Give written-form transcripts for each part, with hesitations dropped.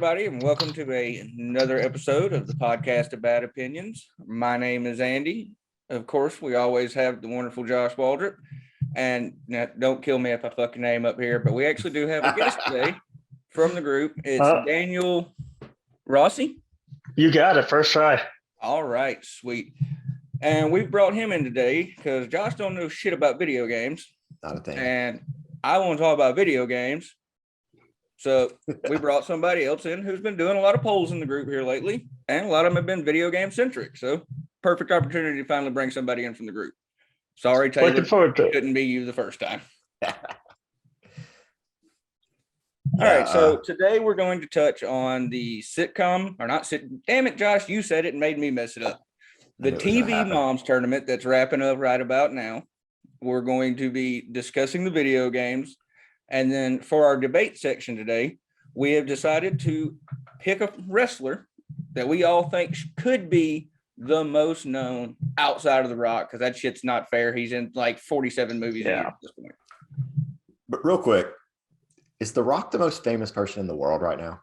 everybody, and welcome to another episode of the podcast of Bad Opinions. My name is Andy. Of course, we always have the wonderful Josh Waldrop. And now, don't kill me if I fuck your name up here, but we actually do have a guest today from the group. It's Daniel Rossi. You got it. First try. All right, sweet. And we've brought him in today because Josh don't know shit about video games. Not a thing. And I want to talk about video games. So we brought somebody else in who's been doing a lot of polls in the group here lately, and a lot of them have been video game centric. So perfect opportunity to finally bring somebody in from the group. Sorry, Taylor, looking forward to it. Couldn't be you the first time. All right, so today we're going to touch on the sitcom, or not damn it, Josh, you said it and made me mess it up. The TV Moms tournament that's wrapping up right about now. We're going to be discussing the video games. And then for our debate section today, we have decided to pick a wrestler that we all think could be the most known outside of The Rock, because that shit's not fair. He's in like 47 movies a year at this point. But real quick, is The Rock the most famous person in the world right now?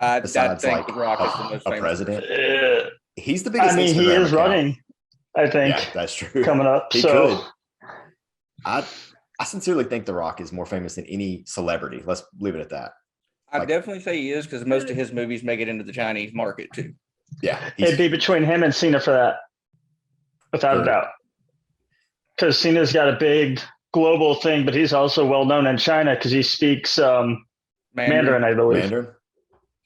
Besides, I think The Rock is the most famous president. He's the biggest. I mean, he is running, I think. Yeah, that's true. Coming up. He could. I sincerely think The Rock is more famous than any celebrity. Let's leave it at that. I definitely say he is, because most of his movies make it into the Chinese market too. Yeah. It'd be between him and Cena for that, without a doubt. Because Cena's got a big global thing, but he's also well known in China because he speaks Mandarin, I believe. Mandarin?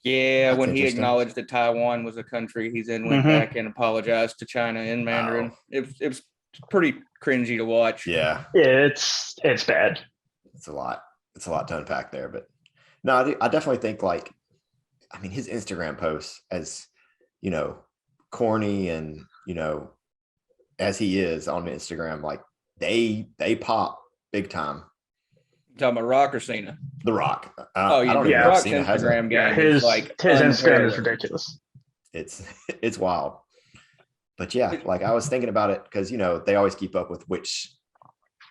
Yeah, that's when he acknowledged that Taiwan was a country, he then went back and apologized to China in Mandarin. It was pretty cringy to watch. Yeah, it's bad. It's a lot to unpack there, but no, I definitely think his Instagram posts, as corny and as he is on Instagram, like they pop big time. You talking about Rock or Cena? The Rock. Rock's Instagram game. His Instagram is ridiculous. It's wild. But yeah, I was thinking about it because, they always keep up with which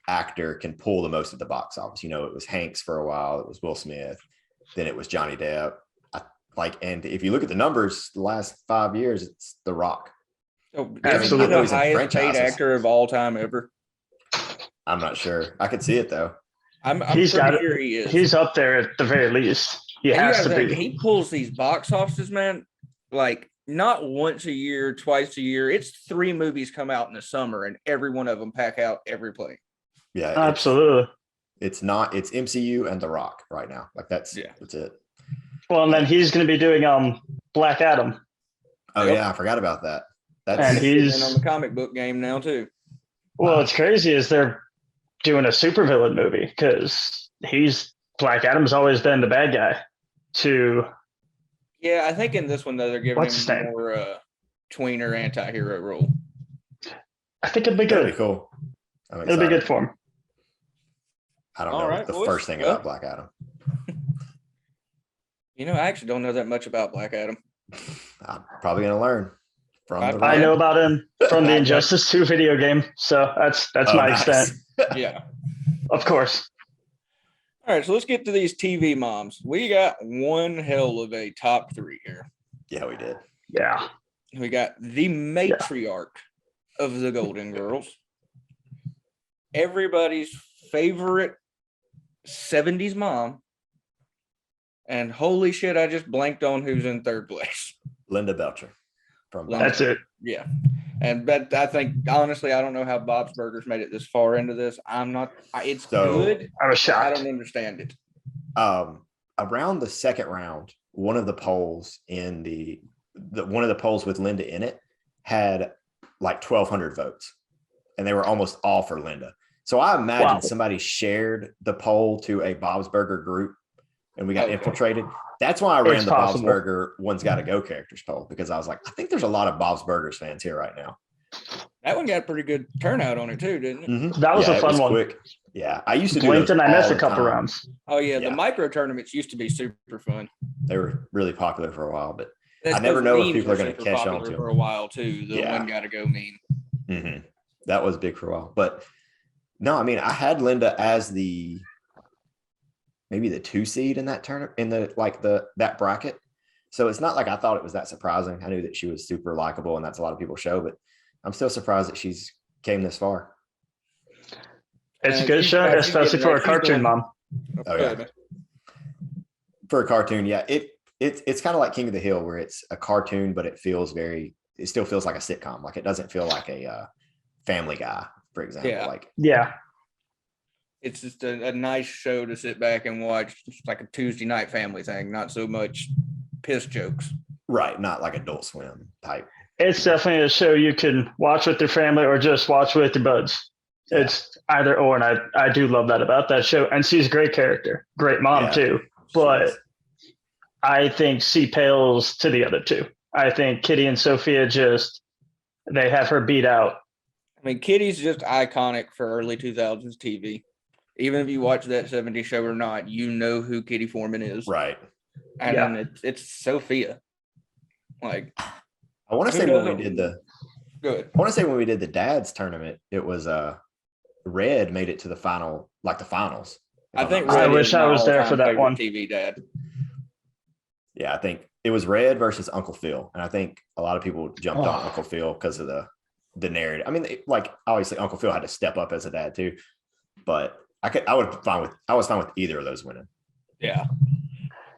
actor can pull the most at the box office. It was Hanks for a while. It was Will Smith. Then it was Johnny Depp. And if you look at the numbers, the last 5 years, it's The Rock. Oh, absolutely. The highest paid actor of all time ever. I'm not sure. I could see it though. I'm pretty sure he is. He's up there at the very least. He has to be. He pulls these box offices, man, not once a year, twice a year. It's 3 movies come out in the summer, and every one of them pack out every play. Yeah, absolutely. It's MCU and The Rock right now. That's it. Well, and then he's going to be doing Black Adam. Oh yeah, I forgot about that. And he's on the comic book game now too. Well, it's crazy is they're doing a supervillain movie because Black Adam's always been the bad guy. Yeah, I think in this one though they're giving him more tweener anti-hero role. I think it'd be good. That'd be cool. It'll be good for him. I don't know the first thing about Black Adam. I actually don't know that much about Black Adam. I'm probably gonna learn from. I know about him from the Injustice 2 video game, so that's my extent. Yeah, of course. All right, so let's get to these TV moms. We got one hell of a top 3 here. Yeah, we did. Yeah, we got the matriarch of the Golden Girls, everybody's favorite 70s mom. And holy shit, I just blanked on who's in 3rd place. Linda Belcher. That's it. Yeah. But I think, honestly, I don't know how Bob's Burgers made it this far into this. It's good. I was shocked. I don't understand it. Around the second round, one of the polls one of the polls with Linda in it had 1,200 votes. And they were almost all for Linda. So I imagine somebody shared the poll to a Bob's Burger group and we got infiltrated. That's why I ran the Bob's Burger One's Gotta Go characters poll, because I was like, I think there's a lot of Bob's Burgers fans here right now. That one got a pretty good turnout on it too, didn't it? Mm-hmm. That was a fun one. Quick. Yeah, I used to do those and I missed a couple rounds. Oh yeah, the micro tournaments used to be super fun. They were really popular for a while, but I never know if people are going to catch on to them. For a while too. The One Gotta Go meme. Mm-hmm. That was big for a while, but no, I mean, I had Linda as maybe the 2 seed in that tournament, in that bracket. So it's not like I thought it was that surprising. I knew that she was super likable, and that's a lot of people's show, but I'm still surprised that she's came this far. It's a good show, especially for a cartoon mom. Oh yeah. For a cartoon, yeah. It's kind of like King of the Hill, where it's a cartoon, but it still feels like a sitcom. Like it doesn't feel like a Family Guy, for example. Yeah. Like it's just a nice show to sit back and watch. It's like a Tuesday night family thing, not so much piss jokes. Right, not like Adult Swim type. It's definitely a show you can watch with your family or just watch with your buds. Yeah. It's either or, and I do love that about that show. And she's a great character, great mom too. But I think she pales to the other two. I think Kitty and Sophia they have her beat out. I mean, Kitty's just iconic for early 2000s TV. Even if you watch that 70s show or not, you know who Kitty Foreman is. Right. And then it's Sophia. Like, I want to say when we did the dad's tournament, it was Red made it to the final, like the finals. I think I wish I was there for that one. TV dad. Yeah, I think it was Red versus Uncle Phil, and I think a lot of people jumped on Uncle Phil because of the narrative. I mean, like obviously Uncle Phil had to step up as a dad too, but I was fine with either of those winning. Yeah.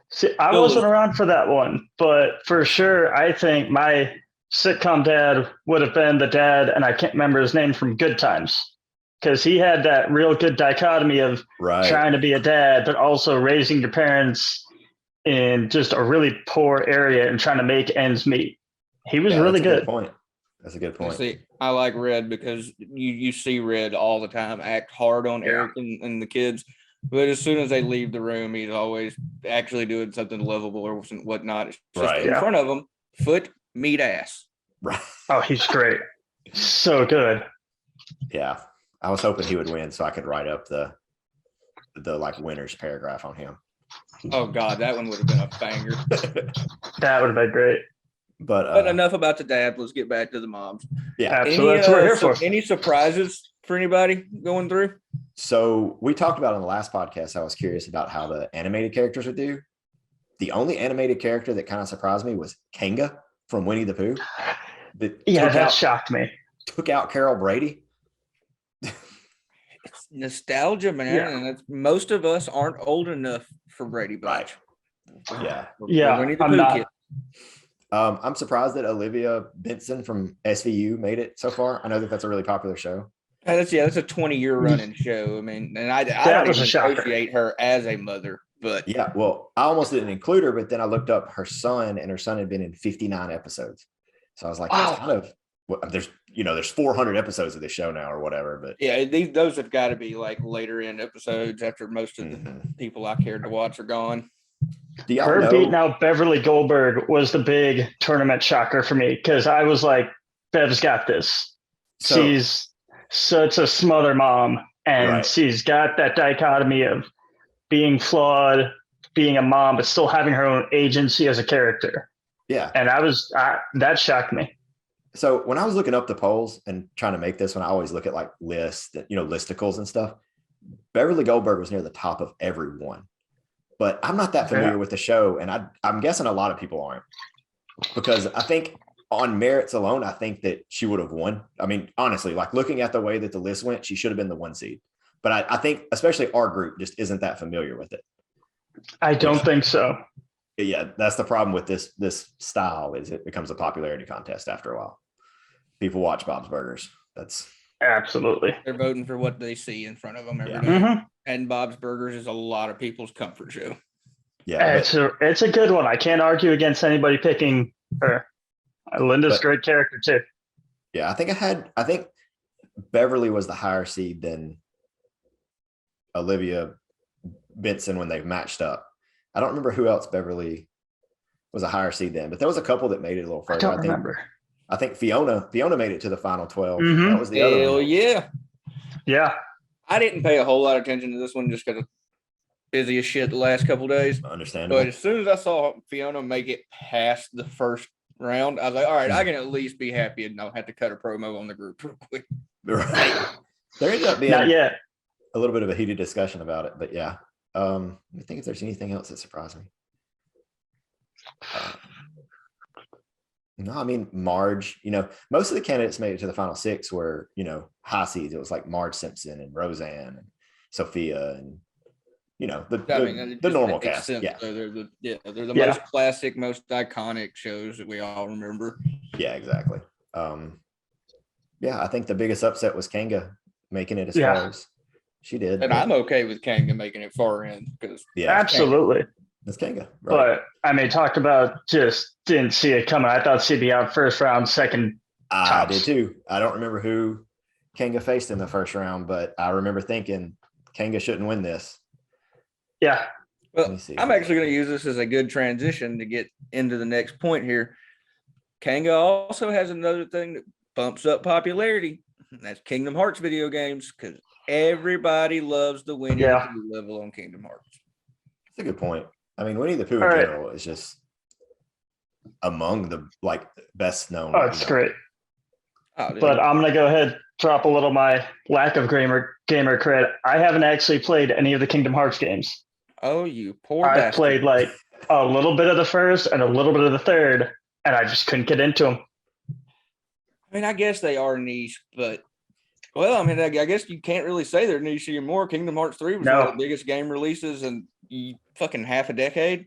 See, I wasn't around for that one, but for sure, I think my sitcom dad would have been the dad, and I can't remember his name, from Good Times, because he had that real good dichotomy of trying to be a dad, but also raising your parents in just a really poor area and trying to make ends meet. He was really good. That's a good point. See, I like Red because you see Red all the time act hard on Eric and the kids. But as soon as they leave the room, he's always actually doing something lovable or whatnot. It's just in front of him, foot, meat, ass. Right. Oh, he's great. So good. Yeah. I was hoping he would win so I could write up the like winners paragraph on him. Oh God, that one would have been a banger. That would have been great. But enough about the dad. Let's get back to the moms. Yeah, absolutely. That's what we're here for. Any surprises for anybody going through? So we talked about on the last podcast, I was curious about how the animated characters would do. The only animated character that kind of surprised me was Kanga from Winnie the Pooh. That shocked me. Took out Carol Brady. It's nostalgia, man, and most of us aren't old enough for Brady Bunch. Right. Yeah. Winnie the Pooh kid. I'm surprised that Olivia Benson from SVU made it so far. I know that's a really popular show. That's a 20-year running show. I mean, and I don't even associate her as a mother, but yeah. Well, I almost didn't include her, but then I looked up her son, and her son had been in 59 episodes. So I was like, that's kind of there's 400 episodes of this show now or whatever. But yeah, those have got to be like later in episodes after most of the people I cared to watch are gone. Her beating out Beverly Goldberg was the big tournament shocker for me, because I was like, Bev's got this. She's such a smother mom, and she's got that dichotomy of being flawed, being a mom, but still having her own agency as a character. Yeah. And that shocked me. So when I was looking up the polls and trying to make this one, I always look at like lists, listicles and stuff. Beverly Goldberg was near the top of every one. But I'm not that familiar with the show, and I'm guessing a lot of people aren't, because I think on merits alone, I think that she would have won. I mean, honestly, like looking at the way that the list went, she should have been the 1 seed. But I think especially our group just isn't that familiar with it. I don't think so. Yeah, that's the problem with this style, is it becomes a popularity contest after a while. People watch Bob's Burgers. That's absolutely. They're voting for what they see in front of them every day. And Bob's Burgers is a lot of people's comfort show. Yeah, it's a good one. I can't argue against anybody picking her. Linda's a great character too. Yeah, I think Beverly was the higher seed than Olivia Benson when they've matched up. I don't remember who else Beverly was a higher seed than, but there was a couple that made it a little further. I don't remember. I think Fiona made it to the final 12. That was the other one. Hell yeah. Yeah. I didn't pay a whole lot of attention to this one just because busy as shit the last couple of days. Understandable. But as soon as I saw Fiona make it past the first round, I was like, all right, I can at least be happy and not have to cut a promo on the group real quick. Right. There ended up being not yet. A little bit of a heated discussion about it, but yeah. I think if there's anything else that surprised me. No, I mean Marge. Most of the candidates made it to the final six were high seeds. It was like Marge Simpson and Roseanne and Sophia and the normal cast. Sense, Yeah, so they're the most classic, most iconic shows that we all remember. Yeah, exactly. I think the biggest upset was Kanga making it as far as she did. And I'm okay with Kanga making it far in because absolutely. It's Kanga, right? But I mean, talk about just didn't see it coming. I thought she'd be out first round, second. I did too. I don't remember who Kanga faced in the first round, but I remember thinking Kanga shouldn't win this. Yeah. Well, I'm actually going to use this as a good transition to get into the next point here. Kanga also has another thing that bumps up popularity, and that's Kingdom Hearts video games, because everybody loves the Winnie the Pooh level on Kingdom Hearts. That's a good point. I mean, Winnie the Pooh in general is just among the best known. Oh, it's great. But I'm gonna go ahead, drop a little my lack of gamer cred. I haven't actually played any of the Kingdom Hearts games. Oh, you poor I played like a little bit of the first and a little bit of the third, and I just couldn't get into them. I mean, I guess they are niche, but I mean, I guess you can't really say they're niche anymore. Kingdom Hearts 3 was one of the biggest game releases in fucking half a decade.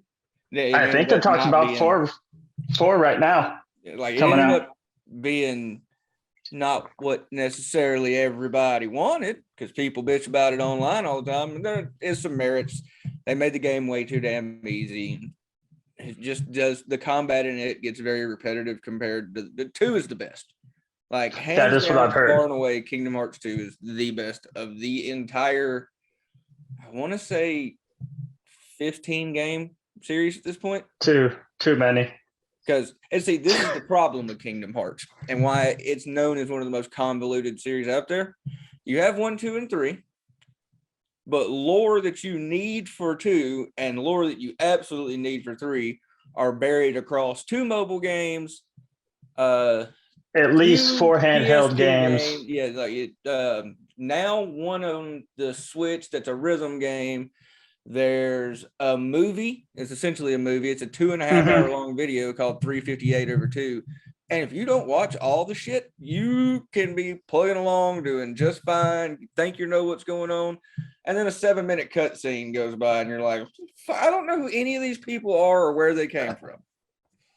I think they're talking about four right now. Like it ended up being not what necessarily everybody wanted, because people bitch about it online all the time. And there is some merits. They made the game way too damn easy. It just does, the combat in it gets very repetitive compared to the 2 is the best. Like that is what I've heard. Far and away, Kingdom Hearts 2 is the best of the entire, I want to say 15 game series at this point. Too many. Because, and see, this is the problem with Kingdom Hearts and why it's known as one of the most convoluted series out there. You have 1, 2, and 3, but lore that you need for 2 and lore that you absolutely need for 3 are buried across 2 mobile games, at least 4 handheld games. Yeah, like now one on the Switch that's a rhythm game. There's a movie. It's essentially a movie. It's a 2.5 hour long video called 358/2. And if you don't watch all the shit, you can be plugging along, doing just fine. You think you know what's going on. And then a 7-minute cutscene goes by and you're like, I don't know who any of these people are or where they came from.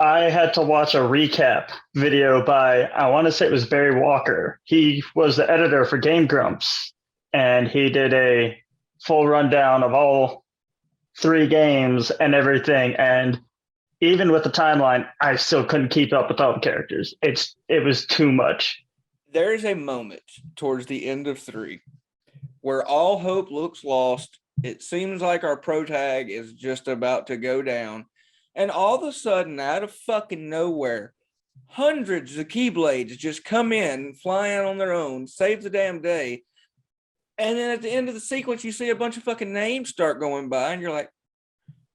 I had to watch a recap video by, I want to say it was Barry Walker. He was the editor for Game Grumps, and he did a full rundown of all 3 games and everything. And even with the timeline, I still couldn't keep up with all the characters. It was too much. There's a moment towards the end of 3 where all hope looks lost. It seems like our protag is just about to go down. And all of a sudden, out of fucking nowhere, hundreds of Keyblades just come in, flying on their own, save the damn day. And then at the end of the sequence, you see a bunch of fucking names start going by, and you're like,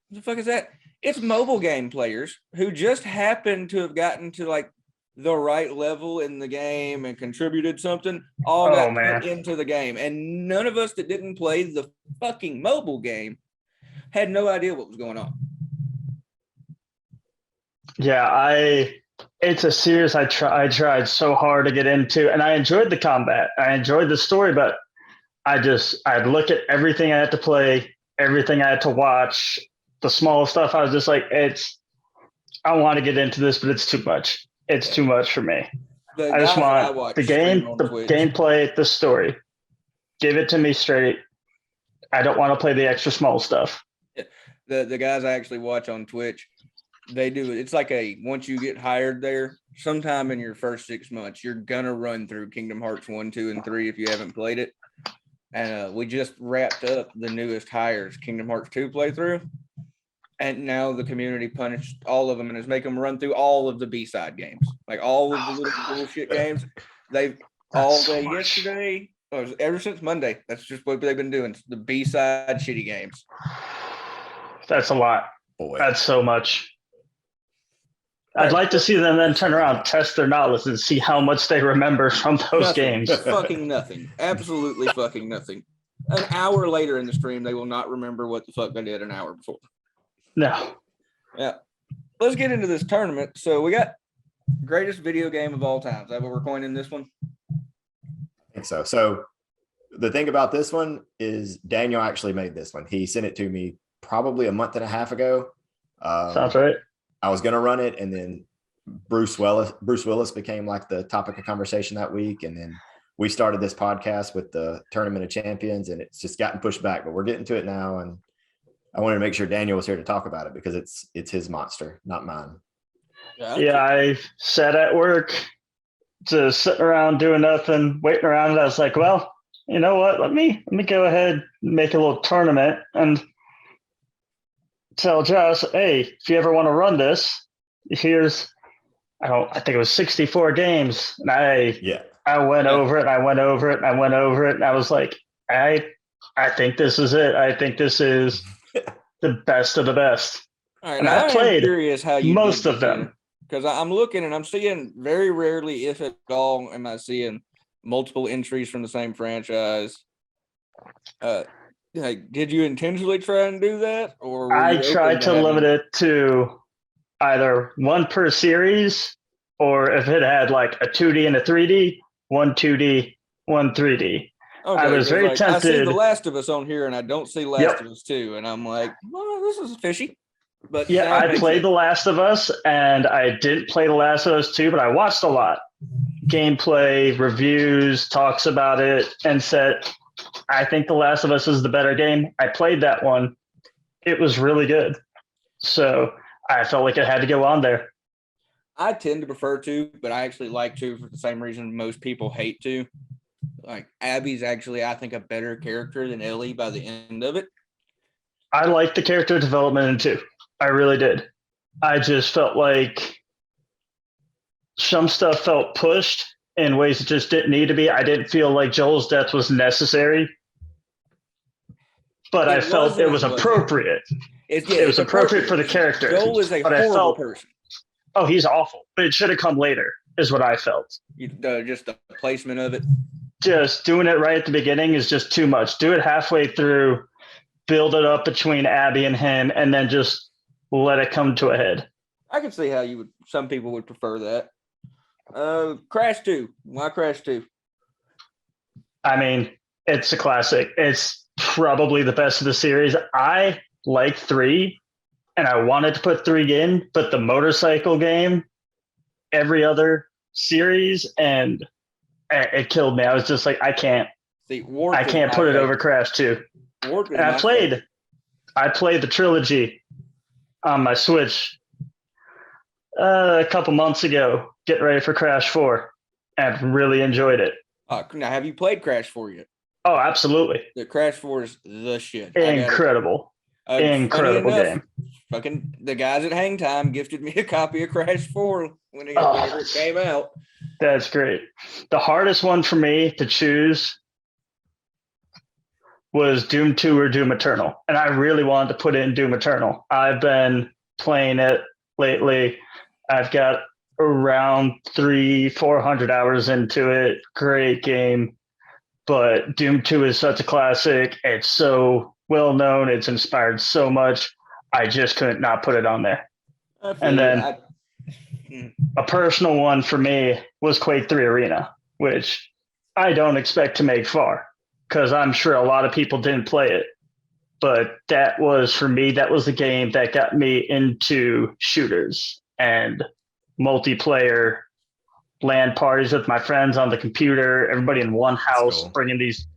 what the fuck is that? It's mobile game players who just happen to have gotten to like the right level in the game and contributed something, all got put into the game. And none of us that didn't play the fucking mobile game had no idea what was going on. Yeah, it's a series I tried so hard to get into, and I enjoyed the combat. I enjoyed the story, but I'd look at everything I had to play, everything I had to watch, the small stuff. I was just like, I want to get into this, but it's too much. It's too much for me. I just want the game, the gameplay, the story. Give it to me straight. I don't want to play the extra small stuff. The guys I actually watch on Twitch, they do it. It's like once you get hired there, sometime in your first 6 months, you're gonna run through Kingdom Hearts 1, 2, and 3 if you haven't played it. And we just wrapped up the newest hires Kingdom Hearts 2 playthrough, and now the community punished all of them and is making them run through all of the B-side games, like all of the little bullshit games. They've all day yesterday, ever since Monday. That's just what they've been doing. The B-side shitty games. That's a lot. Boy. That's so much. I'd like to see them then turn around, test their knowledge, and see how much they remember from those games. Fucking nothing. Absolutely fucking nothing. An hour later in the stream, they will not remember what the fuck they did an hour before. No. Yeah. let's get into this tournament. So we got greatest video game of all time. Is that what we're coining this one? I think so. So the thing about this one is Daniel actually made this one. He sent it to me probably a month and a half ago. Sounds right. I was going to run it, and then Bruce Willis became like the topic of conversation that week. And then we started this podcast with the Tournament of Champions, and it's just gotten pushed back, but we're getting to it now. And I wanted to make sure Daniel was here to talk about it because it's his monster, not mine. Yeah, I sat at work, just sitting around doing nothing, waiting around, and I was like, well, you know what? Let me go ahead and make a little tournament and tell Josh, hey, if you ever want to run this, here's I think it was 64 games. And I went over it, and I went over it, and I went over it, and I was like, I think this is it. I think this is the best of the best. All right, and I played curious how you most of them. Because I'm looking and I'm seeing very rarely, if at all, am I seeing multiple entries from the same franchise. Did you intentionally try and do that, or I tried to limit it to either one per series, or if it had like a 2D and a 3D, one 2D, one 3D. Okay, I was very tempted. I see The Last of Us on here, and I don't see Last of Us 2, and I'm like, well, this is fishy. But yeah, I played The Last of Us, and I didn't play The Last of Us 2, but I watched a lot. Gameplay, reviews, talks about it, and said, I think The Last of Us is the better game. I played that one. It was really good. So I felt like it had to go on there. I tend to prefer 2, but I actually like 2 for the same reason most people hate 2. Like, Abby's actually, I think, a better character than Ellie by the end of it. I liked the character development in 2. I really did. I just felt like some stuff felt pushed in ways that just didn't need to be. I didn't feel like Joel's death was necessary, but I felt it was appropriate. It was appropriate for the character. Joel is a horrible person. Oh, he's awful. But it should have come later, is what I felt. Just the placement of it. Just doing it right at the beginning is just too much. Do it halfway through, build it up between Abby and him, and then just let it come to a head. I can see how some people would prefer that. Crash 2. Why Crash 2? I mean, it's a classic. It's probably the best of the series. I like 3, and I wanted to put 3 in, but the motorcycle game, every other series, and it killed me. I was just like, I can't put it over Crash 2. And I played the trilogy on my Switch a couple months ago, getting ready for Crash 4, and really enjoyed it. Now, have you played Crash 4 yet? Oh, absolutely. The Crash 4 is the shit. Incredible. Incredible game. Fucking the guys at Hang Time gifted me a copy of Crash 4 whenever it came out. That's great. The hardest one for me to choose was Doom 2 or Doom Eternal. And I really wanted to put it in Doom Eternal. I've been playing it lately. I've got around 300-400 hours into it. Great game. But Doom 2 is such a classic. It's so well known. It's inspired so much. I just couldn't not put it on there. And then a personal one for me was Quake 3 Arena, which I don't expect to make far because I'm sure a lot of people didn't play it. But that was, for me, that was the game that got me into shooters and multiplayer LAN parties with my friends on the computer, everybody in one house, bringing these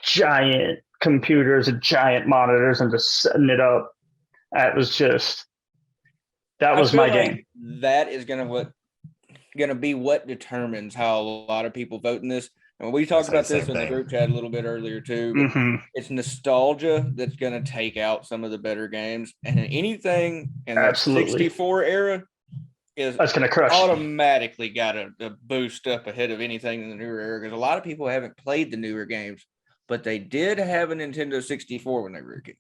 giant computers and giant monitors and just setting it up. That was my game. That is gonna be what determines how a lot of people vote in this. And we talked about this in the group chat a little bit earlier too. Mm-hmm. It's nostalgia that's gonna take out some of the better games, and anything in the 64 era that's gonna crush. Automatically got a boost up ahead of anything in the newer era because a lot of people haven't played the newer games, but they did have a Nintendo 64 when they were a kid.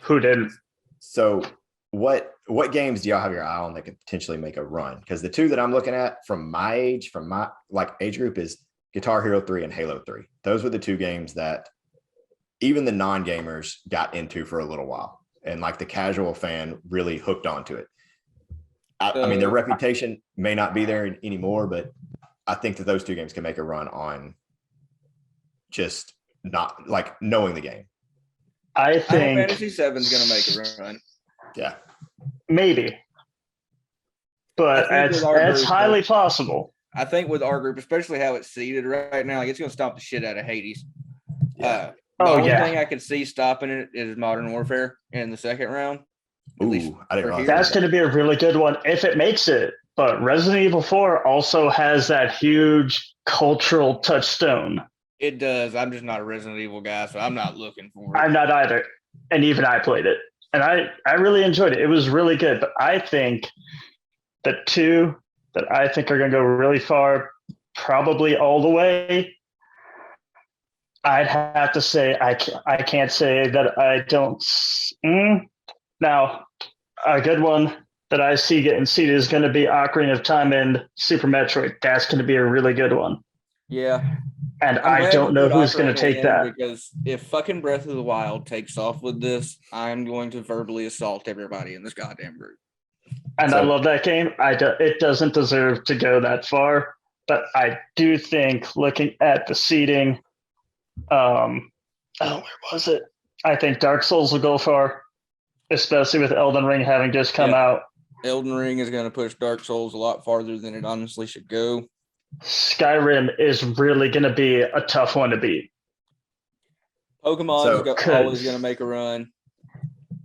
Who didn't? So what games do y'all have your eye on that could potentially make a run? Because the 2 that I'm looking at from my age group is Guitar Hero 3 and Halo 3. Those were the 2 games that even the non-gamers got into for a little while. And like the casual fan really hooked onto it. I mean, their reputation may not be there anymore, but I think that those two games can make a run on just not like knowing the game. I think Fantasy 7 is going to make a run. Yeah, maybe, but it's highly possible. I think with our group, especially how it's seeded right now, like it's going to stomp the shit out of Hades. Yeah. The only thing I could see stopping it is Modern Warfare in the second round. Ooh, I didn't realize that's going to be a really good one if it makes it. But Resident Evil 4 also has that huge cultural touchstone. It does. I'm just not a Resident Evil guy, so I'm not looking for it. I'm not either. And even I played it. And I really enjoyed it. It was really good. But I think the two that I think are going to go really far, probably all the way, I'd have to say I can't say that I don't. Now, a good one that I see getting seeded is going to be Ocarina of Time and Super Metroid. That's going to be a really good one. Yeah. And I don't know who's going to take that. Because if fucking Breath of the Wild takes off with this, I'm going to verbally assault everybody in this goddamn group. And I love that game. It doesn't deserve to go that far. But I do think looking at the seeding, where was it? I think Dark Souls will go far, especially with Elden Ring having just come out. Elden Ring is going to push Dark Souls a lot farther than it honestly should go. Skyrim is really going to be a tough one to beat. Pokemon's always going to make a run.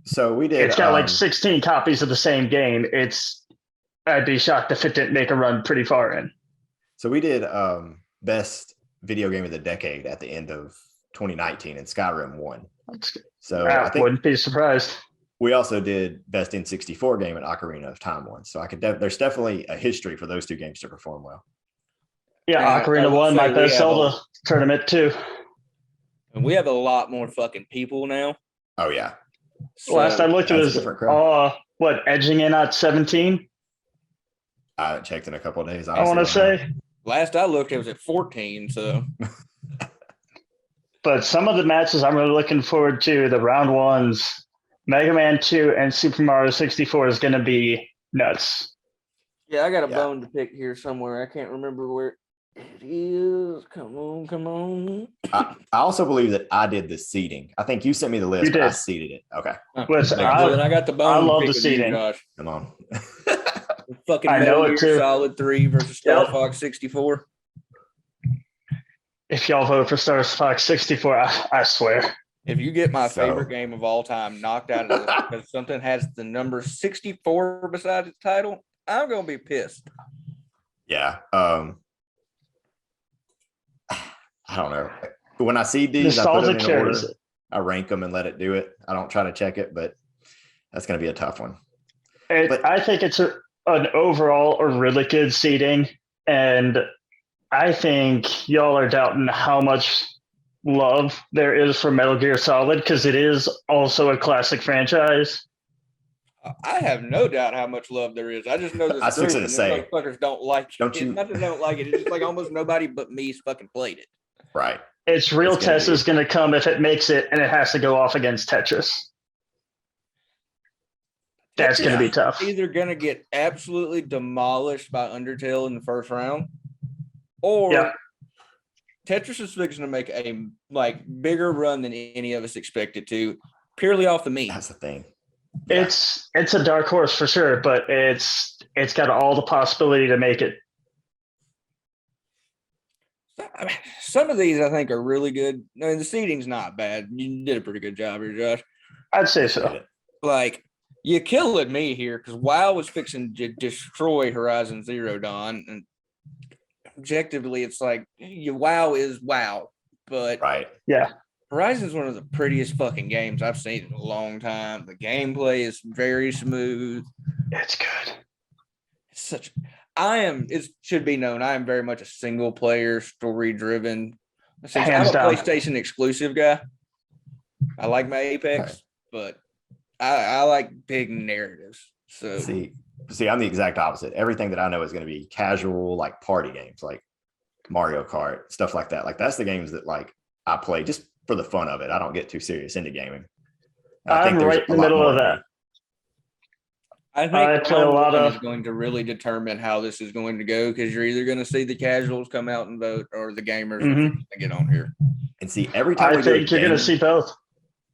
So we did. It's got like 16 copies of the same game. I'd be shocked if it didn't make a run pretty far in. So we did best video game of the decade at the end of 2019, and Skyrim won. So I wouldn't be surprised. We also did best N64 game at Ocarina of Time one. So there's definitely a history for those two games to perform well. Yeah, Ocarina won my best Zelda tournament too. And we have a lot more fucking people now. Oh yeah. So last I looked, it was edging in at 17. I haven't checked in a couple of days. I want to say. Last I looked, it was at 14. So. But some of the matches I'm really looking forward to, the round ones, Mega Man 2 and Super Mario 64 is going to be nuts. Yeah, I got a bone to pick here somewhere. I can't remember where it is. Come on. I also believe that I did the seeding. I think you sent me the list, but I seeded it. Okay. Listen, I got the bone. I love the seeding. Come on. Fucking Metal Gear Solid 3 versus Star Fox 64. If y'all vote for Star Fox 64, I swear. If you get my favorite game of all time knocked out of this because something has the number 64 beside its title, I'm going to be pissed. Yeah. I don't know. When I see these, I put them in order. I rank them and let it do it. I don't try to check it, but that's going to be a tough one. I think it's an overall a really good seeding, and I think y'all are doubting how much love there is for Metal Gear Solid because it is also a classic franchise. I have no doubt how much love there is. I just know this motherfuckers don't like it. Not that they don't like it. It's just like almost nobody but me's fucking played it. Right. Its real test is going to come if it makes it and it has to go off against Tetris. That's going to be tough. Either going to get absolutely demolished by Undertale in the first round, or Tetris is fixing to make a bigger run than any of us expected to, purely off the meat. That's the thing. Yeah. It's a dark horse for sure, but it's got all the possibility to make it. Some of these I think are really good. I mean, the seating's not bad. You did a pretty good job here, Josh. I'd say so. You're killing me here because WoW was fixing to destroy Horizon Zero Dawn, and objectively, it's like WoW is WoW, but Horizon's one of the prettiest fucking games I've seen in a long time. The gameplay is very smooth. It's good. It should be known, I am very much a single player, story driven. I'm a PlayStation exclusive guy. I like my Apex, but I like big narratives. So see, I'm the exact opposite. Everything that I know is going to be casual, like party games, like Mario Kart, stuff like that. Like that's the games that I play just for the fun of it. I don't get too serious into gaming. I'm right in the middle of that. I think I play a round lot one of. is going to really determine how this is going to go because you're either going to see the casuals come out and vote or the gamers Mhm. refuse to get on here. And see, every time I we do a think you're going to gaming, see both.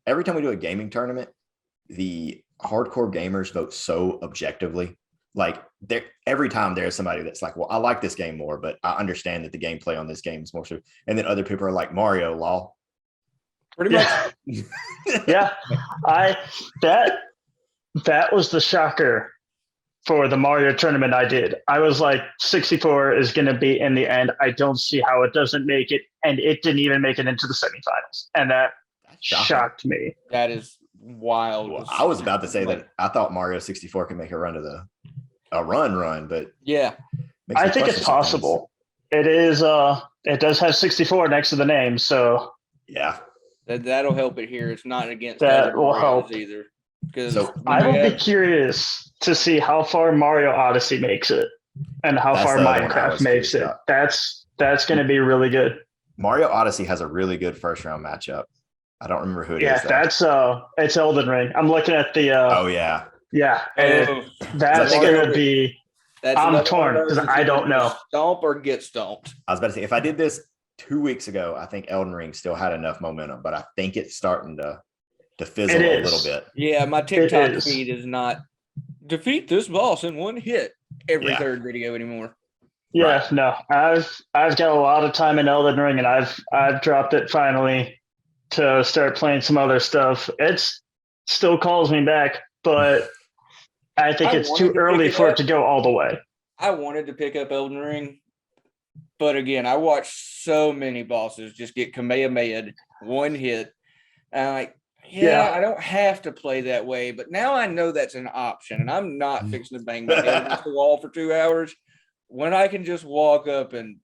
every time we do a gaming tournament, the hardcore gamers vote so objectively. Like there, every time there's somebody that's like, well, I like this game more, but I understand that the gameplay on this game is more so. And then other people are like, Mario, lol. Pretty much. Yeah. Yeah. That was the shocker for the Mario tournament I did. I was like, 64 is going to be in the end. I don't see how it doesn't make it. And it didn't even make it into the semifinals. And that shocked me. That is wild. Well, I was about to say that I thought Mario 64 could make a run to a run, but yeah, I think it's possible. It is. It does have 64 next to the name, so yeah, that'll help it here. It's not against that will help either. Because so I will be curious to see how far Mario Odyssey makes it and how far Minecraft makes it. About. That's going to be really good. Mario Odyssey has a really good first round matchup. I don't remember who it is. Yeah, that's it's Elden Ring. I'm looking at the. Oh yeah. Yeah, that's going to be. I'm torn because I don't know. Stomp or get stomped. I was about to say, if I did this 2 weeks ago, I think Elden Ring still had enough momentum, but I think it's starting to fizzle a little bit. Yeah, my TikTok feed is not defeat this boss in one hit every third video anymore. Yeah, right. No, I've got a lot of time in Elden Ring, and I've dropped it finally to start playing some other stuff. It's still calls me back, but I think it's too early for it to go all the way. I wanted to pick up Elden Ring, but again, I watched so many bosses just get Kamehameha one hit. And I'm like, I don't have to play that way, but now I know that's an option, and I'm not fixing to bang my head against the wall for 2 hours when I can just walk up and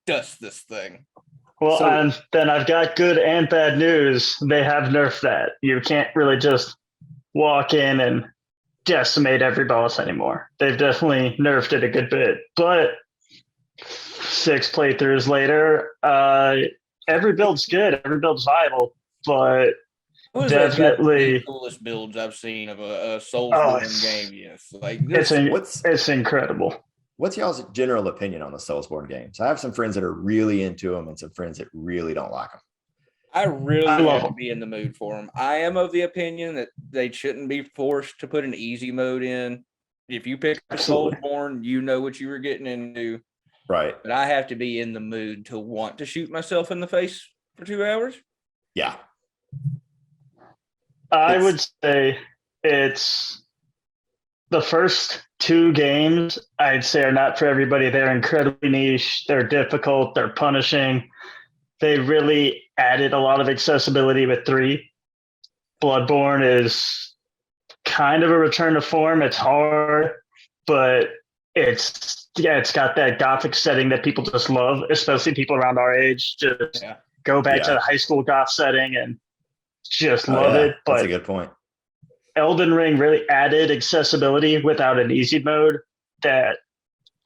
dust this thing. Well, and then I've got good and bad news. They have nerfed that. You can't really just walk in and decimate every boss anymore. They've definitely nerfed it a good bit, but 6 playthroughs later, every build's good, every build's viable, but definitely the coolest builds I've seen of a Soulsborne game. Yes, like it's incredible. What's y'all's general opinion on the Soulsborne games? I have some friends that are really into them and some friends that really don't like them. I really have to be in the mood for them. I am of the opinion that they shouldn't be forced to put an easy mode in. If you pick Soulsborne, you know what you were getting into. Right. But I have to be in the mood to want to shoot myself in the face for 2 hours. Yeah. I would say it's the first 2 games, I'd say, are not for everybody. They're incredibly niche. They're difficult. They're punishing. They really added a lot of accessibility with 3. Bloodborne is kind of a return to form. It's hard, but it's got that gothic setting that people just love, especially people around our age. Just go back to the high school goth setting and just love it. But that's a good point. Elden Ring really added accessibility without an easy mode that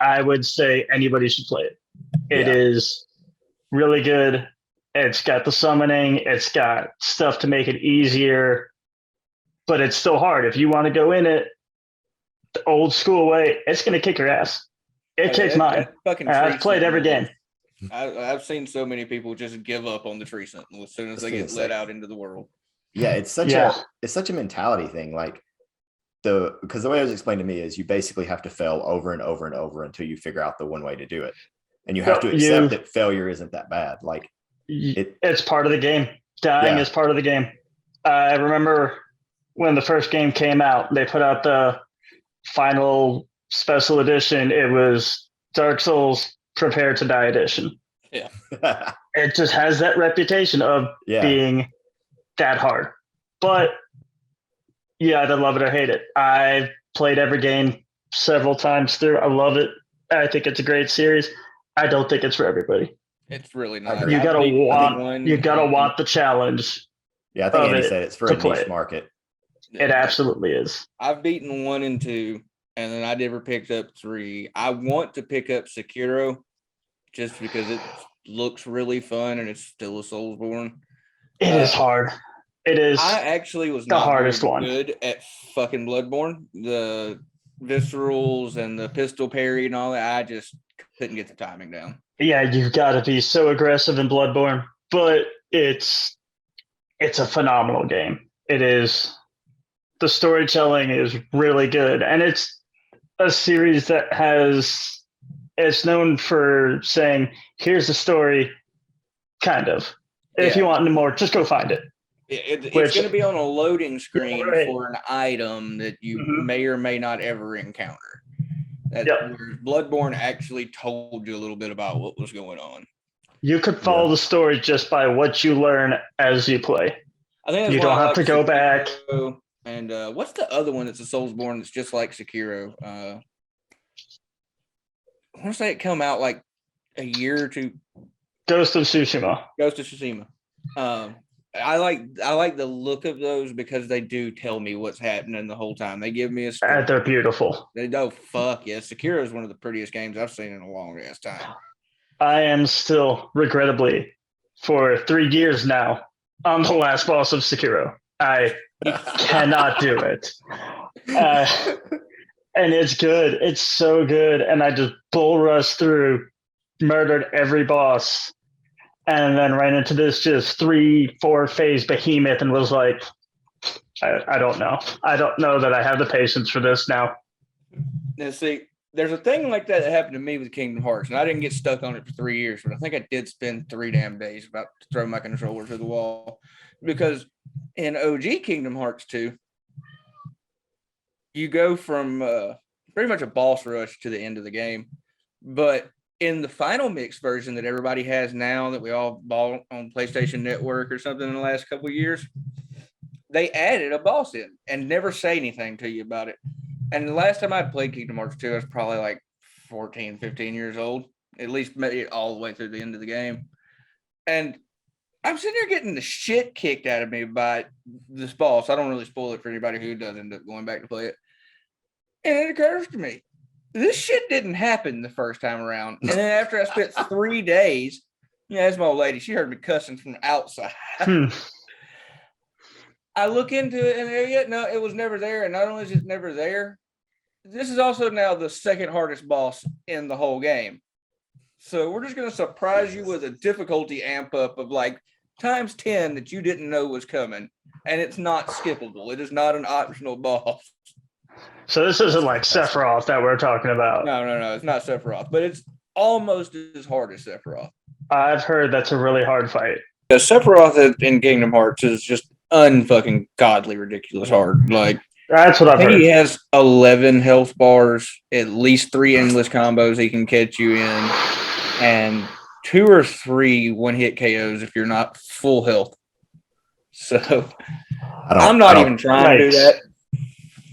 I would say anybody should play it. It is really good. It's got the summoning. It's got stuff to make it easier, but it's still hard. If you want to go in it the old school way, it's going to kick your ass. It kicks mine. I've played every game. I've seen so many people just give up on the tree sentinel as soon as they get let out into the world. Yeah, it's such a mentality thing. Like because the way it was explained to me is you basically have to fail over and over and over until you figure out the one way to do it, and you have to accept that failure isn't that bad. Like it's part of the game. Dying is part of the game. I remember when the first game came out, they put out the final special edition. It was Dark Souls Prepare to Die edition. Yeah. It just has that reputation of being that hard. But I either love it or hate it. I've played every game several times through. I love it. I think it's a great series. I don't think it's for everybody. It's really not. You gotta want the challenge. Yeah, I think Andy said it's for a niche market. It absolutely is. I've beaten 1 and 2, and then I never picked up 3. I want to pick up Sekiro just because it looks really fun and it's still a Soulsborne. It is hard. It is. I actually was the not hardest very one. good at fucking Bloodborne. The viscerals and the pistol parry and all that. I just couldn't get the timing down. Yeah, you've got to be so aggressive in Bloodborne, but it's a phenomenal game. It is. The storytelling is really good, and it's a series that it's known for saying, "Here's the story," kind of. If you want more, just go find it. It's going to be on a loading screen for an item that you may or may not ever encounter. Bloodborne actually told you a little bit about what was going on. You could follow the story just by what you learn as you play. I think you don't have to go back. And what's the other one that's a Soulsborne that's just like Sekiro? I want to say it came out like a year or two. Ghost of Tsushima. I like the look of those because they do tell me what's happening the whole time. They give me a story. They're beautiful. Fuck yes. Sekiro is one of the prettiest games I've seen in a long ass time. I am still, regrettably, for 3 years now, on the last boss of Sekiro. I cannot do it. And it's good. It's so good. And I just bull rushed through, murdered every boss, and then ran into this just 3-4 phase behemoth and was like, I don't know. I don't know that I have the patience for this now. Now, see, there's a thing like that happened to me with Kingdom Hearts, and I didn't get stuck on it for 3 years, but I think I did spend 3 damn days about to throw my controller to the wall. Because in OG Kingdom Hearts 2, you go from pretty much a boss rush to the end of the game. But in the final mix version that everybody has now that we all bought on PlayStation Network or something in the last couple of years, they added a boss in and never say anything to you about it. And the last time I played Kingdom Hearts 2, I was probably like 14, 15 years old, at least made it all the way through the end of the game. And I'm sitting there getting the shit kicked out of me by this boss. I don't really spoil it for anybody who does end up going back to play it. And it occurs to me, this shit didn't happen the first time around. And then after I spent 3 days, that's my old lady. She heard me cussing from the outside. I look into it and it was never there. And not only is it never there, this is also now the second hardest boss in the whole game. So we're just going to surprise you with a difficulty amp up of like times 10 that you didn't know was coming. And it's not skippable. It is not an optional boss. So this isn't like Sephiroth that we're talking about. No. It's not Sephiroth, but it's almost as hard as Sephiroth. I've heard that's a really hard fight. Yeah, Sephiroth in Kingdom Hearts is just unfucking godly ridiculous hard. Like, that's what I've heard. He has 11 health bars, at least 3 endless combos he can catch you in, and 2 or 3 one-hit KOs if you're not full health. So I'm not even trying to do that.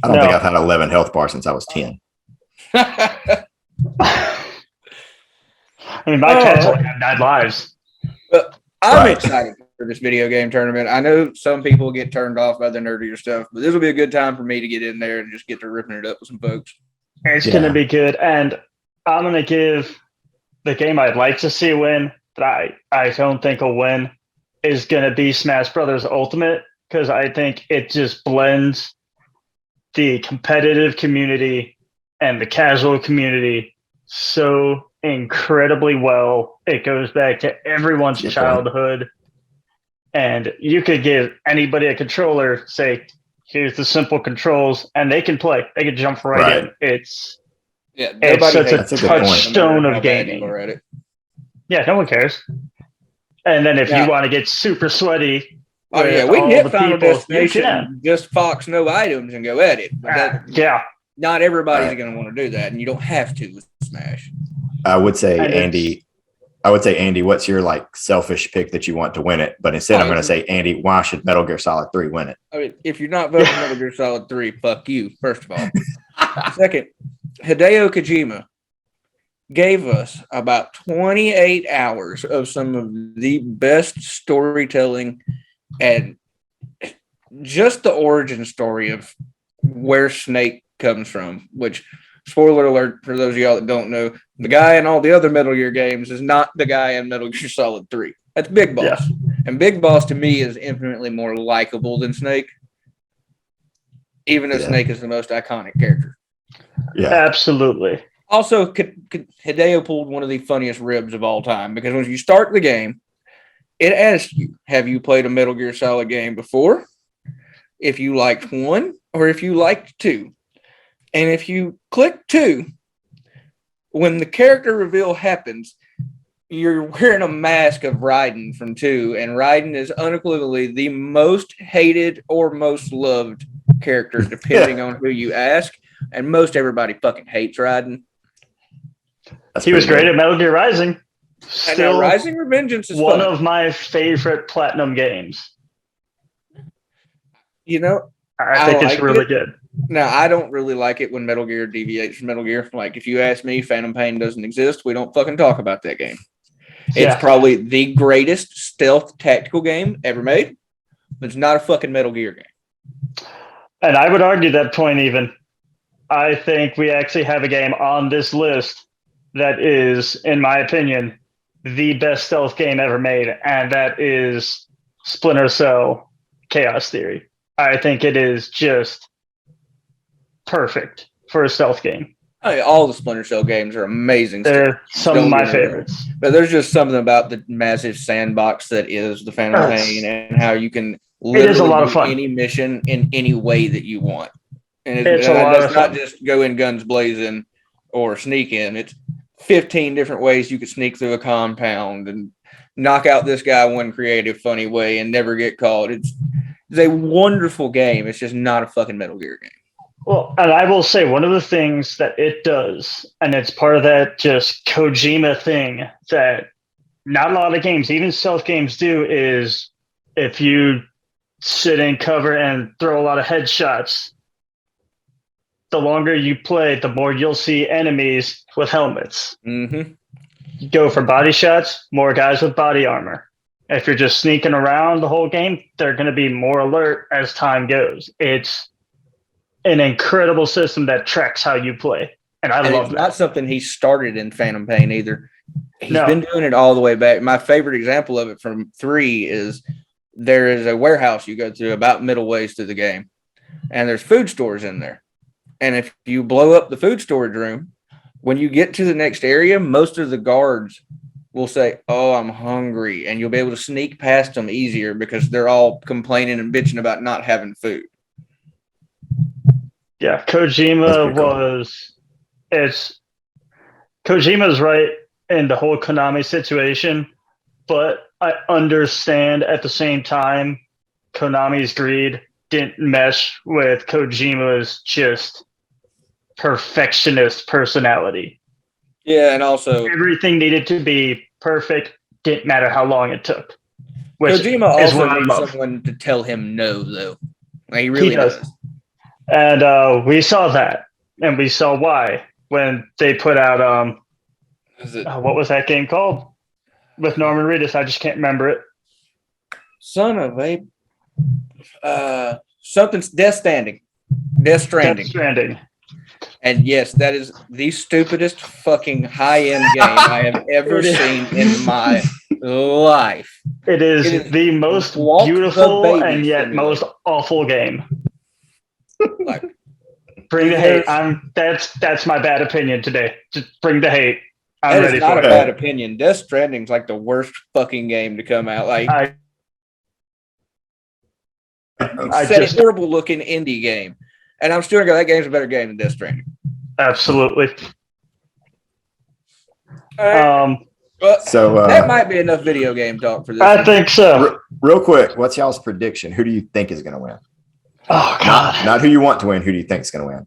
I don't think I've had 11 health bars since I was 10. I mean, my cat's only had 9 lives. But I'm excited for this video game tournament. I know some people get turned off by the nerdier stuff, but this will be a good time for me to get in there and just get to ripping it up with some folks. It's going to be good. And I'm going to give the game I'd like to see win, that I don't think will win, is going to be Smash Brothers Ultimate, because I think it just blends the competitive community and the casual community so incredibly well. It goes back to everyone's childhood. And you could give anybody a controller, say, here's the simple controls, and they can play. They can jump right in. It's such a touchstone of gaming. Yeah, no one cares. And then if you want to get super sweaty, we can hit Final Destination, just Fox no items and go at it. But not everybody's going to want to do that, and you don't have to with Smash. I would say, Andy, what's your like selfish pick that you want to win it? But instead, I'm going to say, Andy, why should Metal Gear Solid 3 win it? I mean, if you're not voting Metal Gear Solid 3, fuck you, first of all. Second, Hideo Kojima gave us about 28 hours of some of the best storytelling and just the origin story of where Snake comes from, which, spoiler alert for those of y'all that don't know, the guy in all the other Metal Gear games is not the guy in Metal Gear Solid 3. That's Big Boss. And Big Boss to me is infinitely more likable than Snake, even though Snake is the most iconic character. Yeah, absolutely. Also, Hideo pulled one of the funniest ribs of all time, because when you start the game, it asks you, have you played a Metal Gear Solid game before? If you liked 1 or if you liked 2. And if you click 2, when the character reveal happens, you're wearing a mask of Raiden from 2, and Raiden is unequivocally the most hated or most loved character, depending on who you ask. And most everybody fucking hates Raiden. He was great at Metal Gear Rising. Still, Rising Revengeance is one fun. of my favorite Platinum games. You know, I think it's really good. Now, I don't really like it when Metal Gear deviates from Metal Gear. Like, if you ask me, Phantom Pain doesn't exist. We don't fucking talk about that game. It's probably the greatest stealth tactical game ever made, but it's not a fucking Metal Gear game. And I would argue that point even. I think we actually have a game on this list that is, in my opinion, the best stealth game ever made, and that is Splinter Cell Chaos Theory. I think it is just perfect for a stealth game. All the Splinter Cell games are amazing. They're some of my favorites. But there's just something about the massive sandbox that is the Phantom Pain, and how you can literally do any mission in any way that you want. And it's not just go in guns blazing or sneak in. It's 15 different ways you could sneak through a compound and knock out this guy one creative, funny way and never get caught. It's a wonderful game. It's just not a fucking Metal Gear game. Well, and I will say one of the things that it does, and it's part of that just Kojima thing that not a lot of games, even stealth games, do, is if you sit in cover and throw a lot of headshots, the longer you play, the more you'll see enemies with helmets. Mm-hmm. You go for body shots, more guys with body armor. If you're just sneaking around the whole game, they're going to be more alert as time goes. It's an incredible system that tracks how you play. And I love that. It's not something he started in Phantom Pain either. He's been doing it all the way back. My favorite example of it from 3 is there is a warehouse you go through about middle ways through the game, and there's food stores in there. And if you blow up the food storage room, when you get to the next area, most of the guards will say, "Oh, I'm hungry," and you'll be able to sneak past them easier because they're all complaining and bitching about not having food. Yeah, Kojima's right in the whole Konami situation, but I understand at the same time Konami's greed didn't mesh with Kojima's just perfectionist personality. Yeah, and also everything needed to be perfect, didn't matter how long it took. Kojima also needs someone to tell him no, though. Like, he really does. And we saw that, and we saw why when they put out what was that game called with Norman Reedus? I just can't remember it. Son of a something's Death Stranding. Death Stranding. And yes, that is the stupidest fucking high-end game I have ever seen in my life. It is the most beautiful and yet most awful game. Like, bring the hate. That's my bad opinion today. Just bring the hate. I'm ready for it. That's not a bad opinion. Death Stranding's like the worst fucking game to come out. Like, it's a horrible looking indie game. And I'm still going to go, that game's a better game than Death Stranding. Absolutely. So that might be enough video game talk for this. I think so. Real quick, what's y'all's prediction? Who do you think is going to win? Oh, God. Not who you want to win. Who do you think is going to win?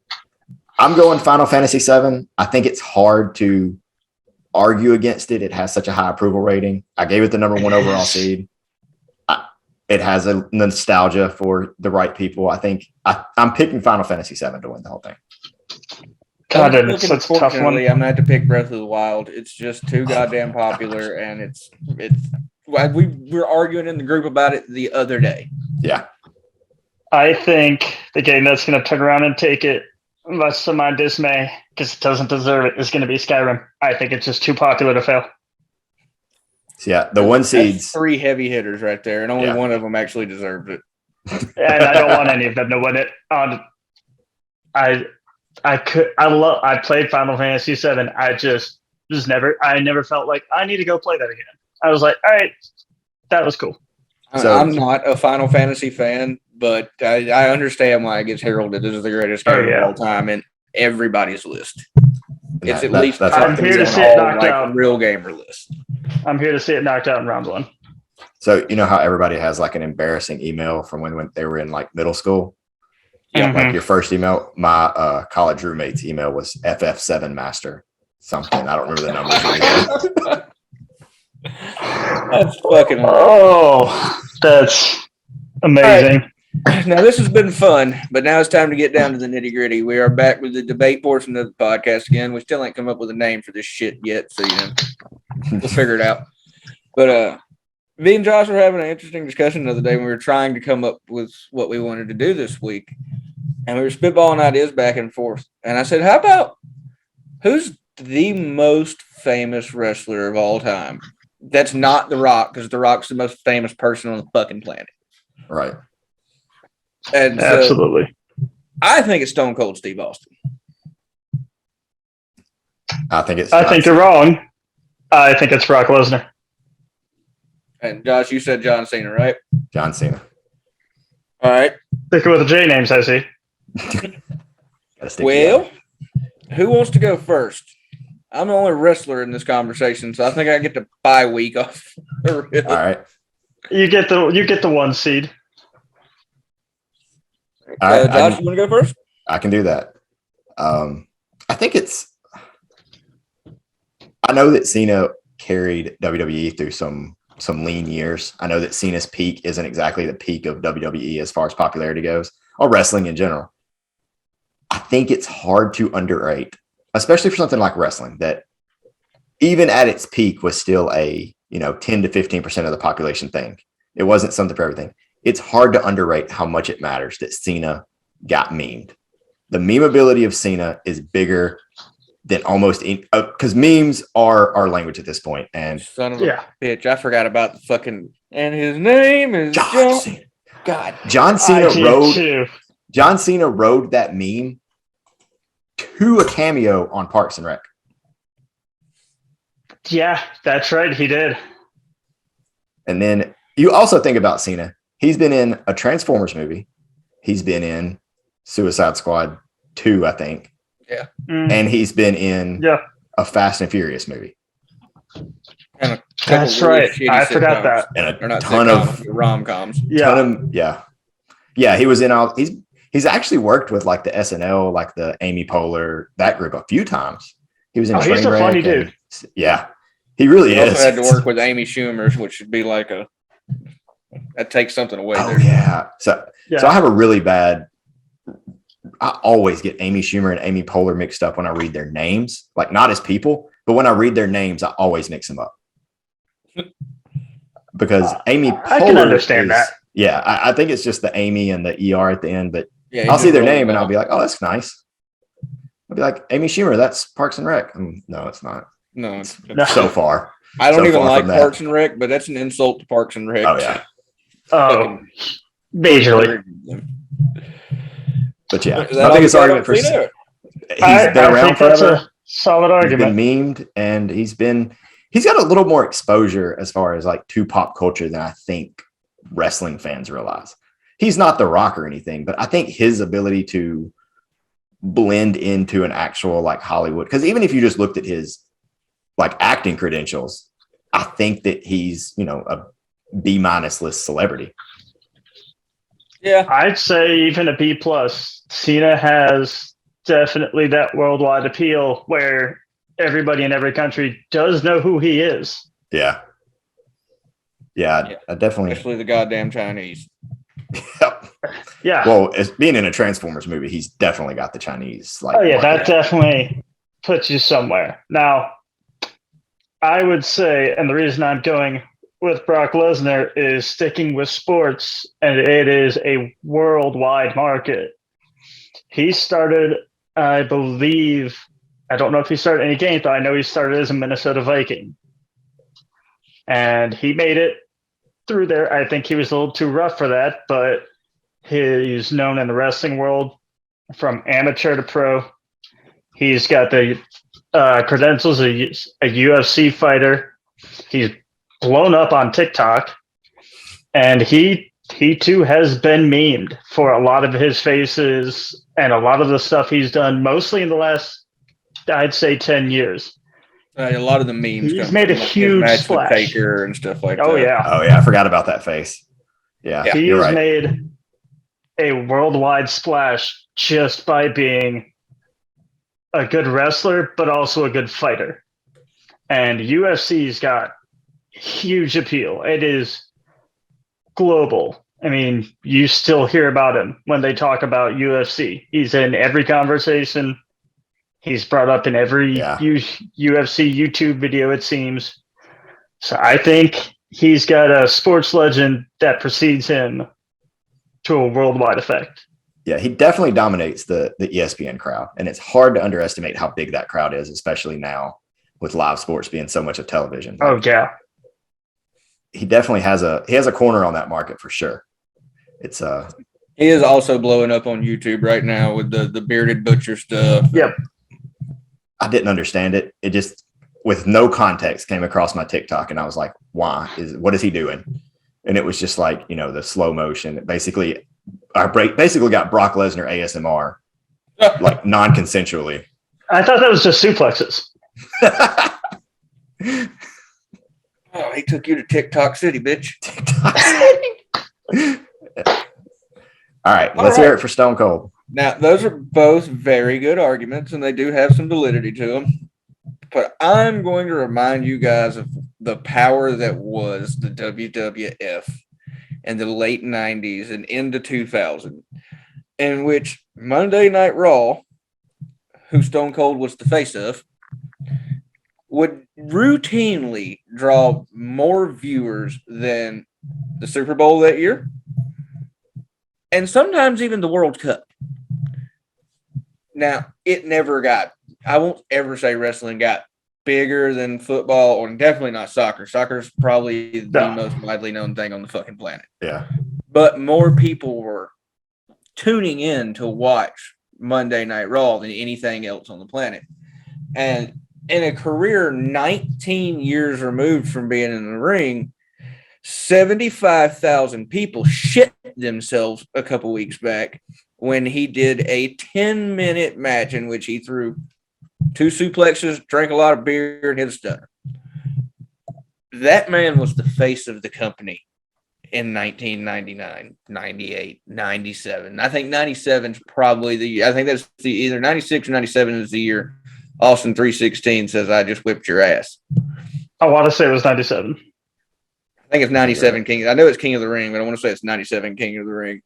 I'm going Final Fantasy VII. I think it's hard to argue against it. It has such a high approval rating. I gave it the number 1 overall seed. It has a nostalgia for the right people. I think I'm picking Final Fantasy VII to win the whole thing. God, it's such a tough one. I'm gonna have to pick Breath of the Wild. It's just too goddamn popular, and it's we were arguing in the group about it the other day. Yeah, I think the game that's going to turn around and take it, much to my dismay, because it doesn't deserve it, is going to be Skyrim. I think it's just too popular to fail. So yeah, the one seeds. 3 heavy hitters right there, and only Yeah. one of them actually deserved it. And I don't want any of them to win it. I played Final Fantasy VII. I never felt like I need to go play that again. I was like, all right, that was cool. I'm not a Final Fantasy fan, but I understand why it gets heralded as the greatest game of all time in everybody's list. It's at least I'm here to see it knocked out. Real gamer list. I'm here to see it knocked out in round 1. So you know how everybody has like an embarrassing email from when they were in like middle school? Yeah. Like your first email. My college roommate's email was FF7 Master something. I don't remember the numbers. That's fucking. Oh, that's amazing. Right. Now this has been fun, but now it's time to get down to the nitty gritty. We are back with the debate portion of the podcast again. We still ain't come up with a name for this shit yet, so we'll figure it out. But me and Josh were having an interesting discussion the other day when we were trying to come up with what we wanted to do this week, and we were spitballing ideas back and forth. And I said, "How about who's the most famous wrestler of all time? That's not The Rock, because The Rock's the most famous person on the fucking planet." Right. And absolutely. So I think it's Stone Cold Steve Austin. I think you're wrong. I think it's Brock Lesnar. And Josh, you said John Cena, right? John Cena. All right. Sticking with the J names, I see. Well, who wants to go first? I'm the only wrestler in this conversation, so I think I get to bye week off. All right. You get the 1 seed. All right, Josh, you want to go first? I can do that. I think I know that Cena carried WWE through some lean years. I know that Cena's peak isn't exactly the peak of WWE as far as popularity goes, or wrestling in general. I think it's hard to underrate, especially for something like wrestling, that even at its peak was still a 10 to 15% of the population thing. It wasn't something for everything. It's hard to underrate how much it matters that Cena got memed. The memeability of Cena is bigger than almost because memes are our language at this point. And son of a bitch, I forgot about the fucking. And his name is John Cena. God, John Cena rode that meme to a cameo on Parks and Rec. Yeah, that's right. He did. And then you also think about Cena. He's been in a Transformers movie. He's been in Suicide Squad 2, I think. Yeah. And he's been in a Fast and Furious movie. And that's right. I forgot that. And a ton of rom-coms. Yeah. He was in all. He's actually worked with like the SNL, like the Amy Poehler, that group a few times. He was in. He's a funny dude. Yeah, he really is. Also had to work with Amy Schumer, which should be like that takes something away. Oh there. So I have a really bad. I always get Amy Schumer and Amy Poehler mixed up when I read their names, like not as people, but when I read their names, I always mix them up. Because Amy Poehler, I can understand that. Yeah, I think it's just the Amy and the ER at the end, but yeah, I'll see their name and I'll be like, oh, that's nice. I'll be like, Amy Schumer, that's Parks and Rec. No, it's not. No, it's so far. I don't even like Parks and Rec, but that's an insult to Parks and Rec. Oh, yeah. Oh, majorly. But yeah, I think it's argument for. He's been around forever. That's a solid argument. He's been memed, and he's got a little more exposure as far as like to pop culture than I think wrestling fans realize. He's not The Rock or anything, but I think his ability to blend into an actual like Hollywood, because even if you just looked at his like acting credentials, I think that he's a B- list celebrity. Yeah, I'd say even a B+. Cena has definitely that worldwide appeal where everybody in every country does know who he is. Yeah. I definitely. Especially the goddamn Chinese. Yep. Yeah. Well, as being in a Transformers movie, he's definitely got the Chinese. That definitely puts you somewhere. Now, I would say, and the reason I'm going with Brock Lesnar is sticking with sports, and it is a worldwide market. He started, I believe, I don't know if he started any games, but I know he started as a Minnesota Viking. and he made it through there. I think he was a little too rough for that, but he's known in the wrestling world from amateur to pro. He's got the credentials of a UFC fighter. He's blown up on TikTok, and he too has been memed for a lot of his faces and a lot of the stuff he's done, mostly in the last, I'd say, 10 years. A lot of the memes He's come made a from, like, his huge match splash. with Taker and stuff like Oh that. yeah, Oh yeah, I forgot about that face. Yeah, he you're has right. made a worldwide splash just by being a good wrestler, but also a good fighter. And UFC's got huge appeal. It is global. I mean, you still hear about him when they talk about UFC. He's in every conversation. He's brought up in every UFC YouTube video, it seems. So I think he's got a sports legend that precedes him to a worldwide effect. Yeah, he definitely dominates the ESPN crowd, and it's hard to underestimate how big that crowd is, especially now with live sports being so much of television. Oh yeah, he definitely has a corner on that market for sure. It's he is also blowing up on YouTube right now with the bearded butcher stuff. Yep. I didn't understand it. It just, with no context, came across my TikTok, and I was like, "Why? What is he doing?" And it was just like, the slow motion. Basically, I basically got Brock Lesnar ASMR, like non-consensually. I thought that was just suplexes. Oh, he took you to TikTok City, bitch. TikTok City. All right, let's hear it for Stone Cold. Now, those are both very good arguments, and they do have some validity to them. But I'm going to remind you guys of the power that was the WWF in the late 90s and into 2000, in which Monday Night Raw, who Stone Cold was the face of, would routinely draw more viewers than the Super Bowl that year, and sometimes even the World Cup. Now, it never got, I won't ever say wrestling got bigger than football, or definitely not soccer. Soccer is probably the most widely known thing on the fucking planet. Yeah. But more people were tuning in to watch Monday Night Raw than anything else on the planet. And in a career 19 years removed from being in the ring, 75,000 people shit themselves a couple weeks back when he did a 10-minute match in which he threw 2 suplexes, drank a lot of beer, and hit a stunner. That man was the face of the company in 1999, 98, 97. I think 97 is probably the year. I think that's either 96 or 97 is the year Austin 316 says, "I just whipped your ass." I want to say it was 97. I think it's 97 King. I know it's King of the Ring, but I want to say it's 97 King of the Ring.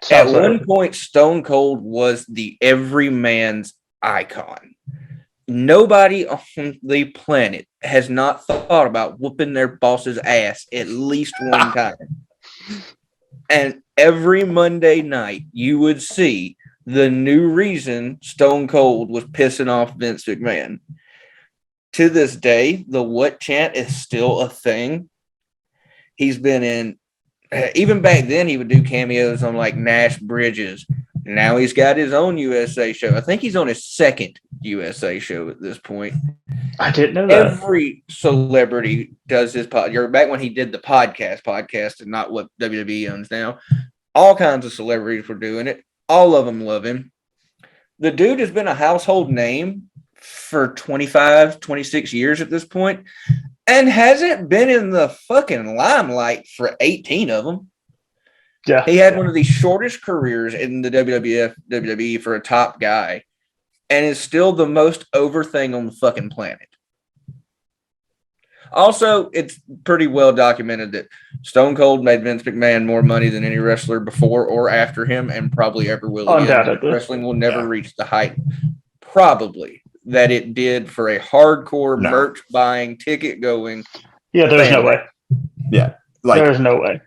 Sounds At one point, Stone Cold was the everyman's icon. Nobody on the planet has not thought about whooping their boss's ass at least one time. And every Monday night, you would see the new reason Stone Cold was pissing off Vince McMahon. To this day, the what chant is still a thing. He's been in, even back then, he would do cameos on like Nash Bridges. Now he's got his own USA show. I think he's on his second USA show at this point. I didn't know that. Every celebrity does his podcast. Back when he did the podcast and not what WWE owns now. All kinds of celebrities were doing it. All of them love him. The dude has been a household name for 25, 26 years at this point and hasn't been in the fucking limelight for 18 of them. Yeah. He had one of the shortest careers in the WWE for a top guy and is still the most over thing on the fucking planet. Also, it's pretty well documented that Stone Cold made Vince McMahon more money than any wrestler before or after him, and probably ever will again. Undoubtedly. Wrestling will never reach the height, probably, that it did for a hardcore merch buying, ticket going. Yeah, there's no way. Yeah. There's no way.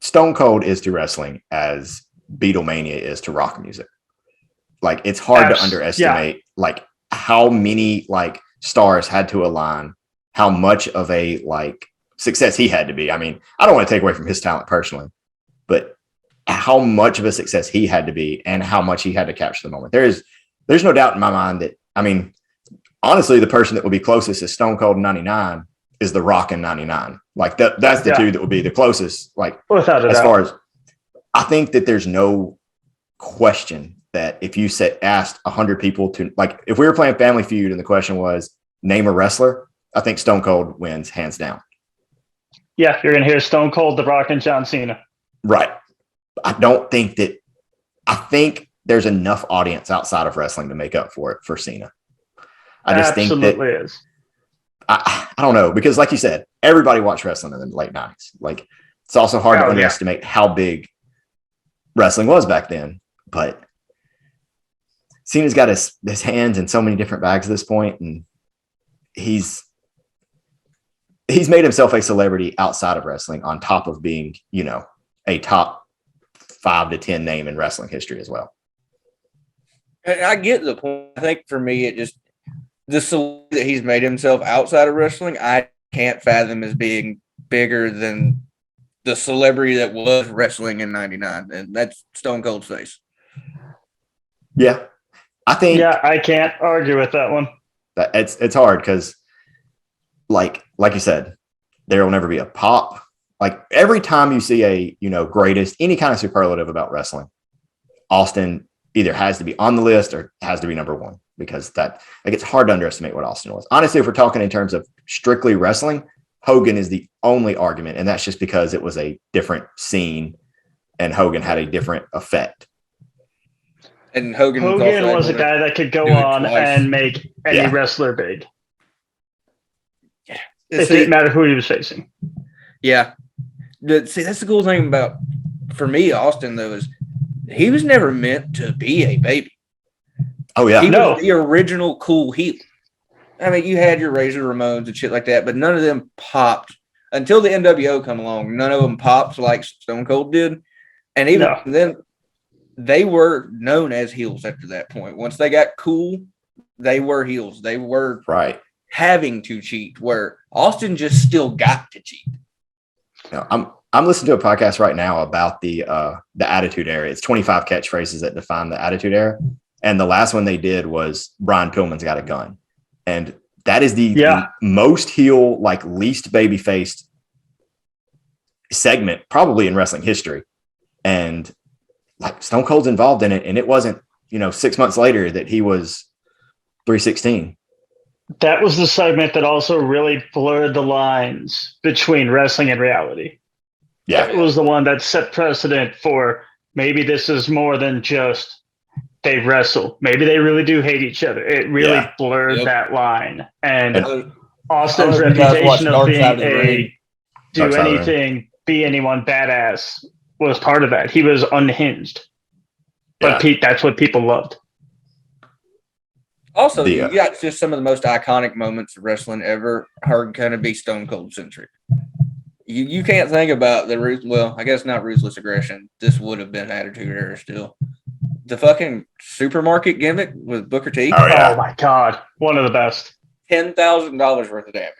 Stone Cold is to wrestling as Beatlemania is to rock music. Like, it's hard to underestimate like how many like stars had to align how much of a like success he had to be. I mean, I don't want to take away from his talent personally, but how much of a success he had to be and how much he had to capture the moment. There's no doubt in my mind that, I mean, honestly, the person that would be closest is Stone Cold in 99 is The Rock in 99. Like that's the two that would be the closest. Like without a doubt. Far as I think that there's no question that if you asked 100 people to, like, if we were playing Family Feud and the question was name a wrestler, I think Stone Cold wins hands down. Yeah, you're going to hear Stone Cold, The Rock, and John Cena. Right. I think there's enough audience outside of wrestling to make up for it for Cena. I just Absolutely think that is. I don't know, because like you said, everybody watched wrestling in the late 90s. Like, it's also hard to underestimate how big wrestling was back then. But Cena's got his hands in so many different bags at this point, and he's made himself a celebrity outside of wrestling on top of being, you know, a top 5 to 10 name in wrestling history as well. And I get the point. I think for me, it just the celebrity that he's made himself outside of wrestling, I can't fathom as being bigger than the celebrity that was wrestling in 99. And that's Stone Cold's face. Yeah. I think. Yeah, I can't argue with that one. It's hard because, like you said, there will never be a pop. Like, every time you see a, you know, greatest, any kind of superlative about wrestling, Austin either has to be on the list or has to be number one, because that, like, it's hard to underestimate what Austin was. Honestly, if we're talking in terms of strictly wrestling, Hogan is the only argument, and that's just because it was a different scene and Hogan had a different effect. And Hogan was a guy that could go on and make any wrestler big. Yeah. It didn't matter who he was facing. Yeah. See, that's the cool thing about, for me, Austin, though, is he was never meant to be a baby. Oh, yeah. He was the original cool heel. I mean, you had your Razor Ramones and shit like that, but none of them popped until the NWO come along. None of them popped like Stone Cold did. And even then, they were known as heels after that point. Once they got cool, they were heels. They were having to cheat, where Austin just still got to cheat. No, I'm listening to a podcast right now about the Attitude Era. It's 25 catchphrases that define the Attitude Era. And the last one they did was Brian Pillman's Got a Gun. And that is the most heel, like, least baby-faced segment probably in wrestling history. And, like, Stone Cold's involved in it. And it wasn't, you know, 6 months later that he was 316. That was the segment that also really blurred the lines between wrestling and reality. Yeah. It was the one that set precedent for maybe this is more than just they wrestle. Maybe they really do hate each other. It really blurred that line. And Austin's reputation of being be anyone badass was part of that. He was unhinged. But that's what people loved. Also, you got just some of the most iconic moments of wrestling ever are going to be Stone Cold centric. You can't think about I guess not Ruthless Aggression. This would have been Attitude Era still. The fucking supermarket gimmick with Booker T. Oh my God. One of the best. $10,000 worth of damage.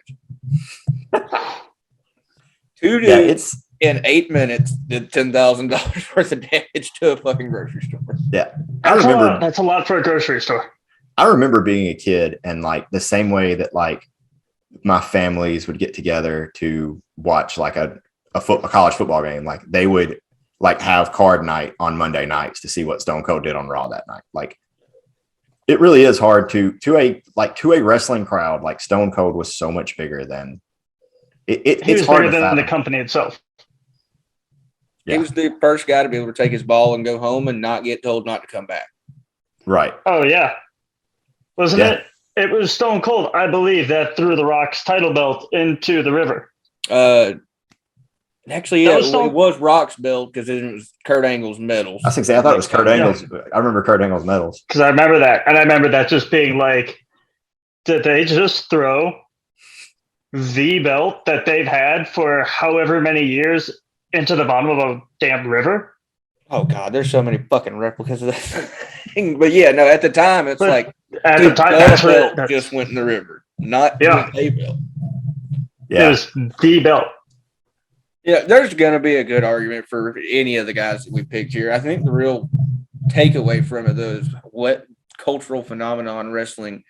Two dudes in 8 minutes did $10,000 worth of damage to a fucking grocery store. Yeah. That's a lot for a grocery store. I remember being a kid, and, like, the same way that, like, my families would get together to watch, like, a college football game. Like, they would, like, have card night on Monday nights to see what Stone Cold did on Raw that night. Like, it really is hard to a wrestling crowd. Like, Stone Cold was so much bigger than it's hard bigger to than the company itself. Yeah. He was the first guy to be able to take his ball and go home and not get told not to come back. Right. Oh yeah. Wasn't it? It was Stone Cold, I believe, that threw The Rock's title belt into the river. Actually, it was Rock's belt because it was Kurt Angle's medals. I thought it was Kurt Angle's. I remember Kurt Angle's medals. Because I remember that. And I remember that just being like, did they just throw the belt that they've had for however many years into the bottom of a damn river? Oh, God, there's so many fucking replicas of that thing. But, yeah, no, at the time, it's like, at the time, just went in the river, not a belt. It was the belt. Yeah, there's going to be a good argument for any of the guys that we picked here. I think the real takeaway from it, though, is what cultural phenomenon wrestling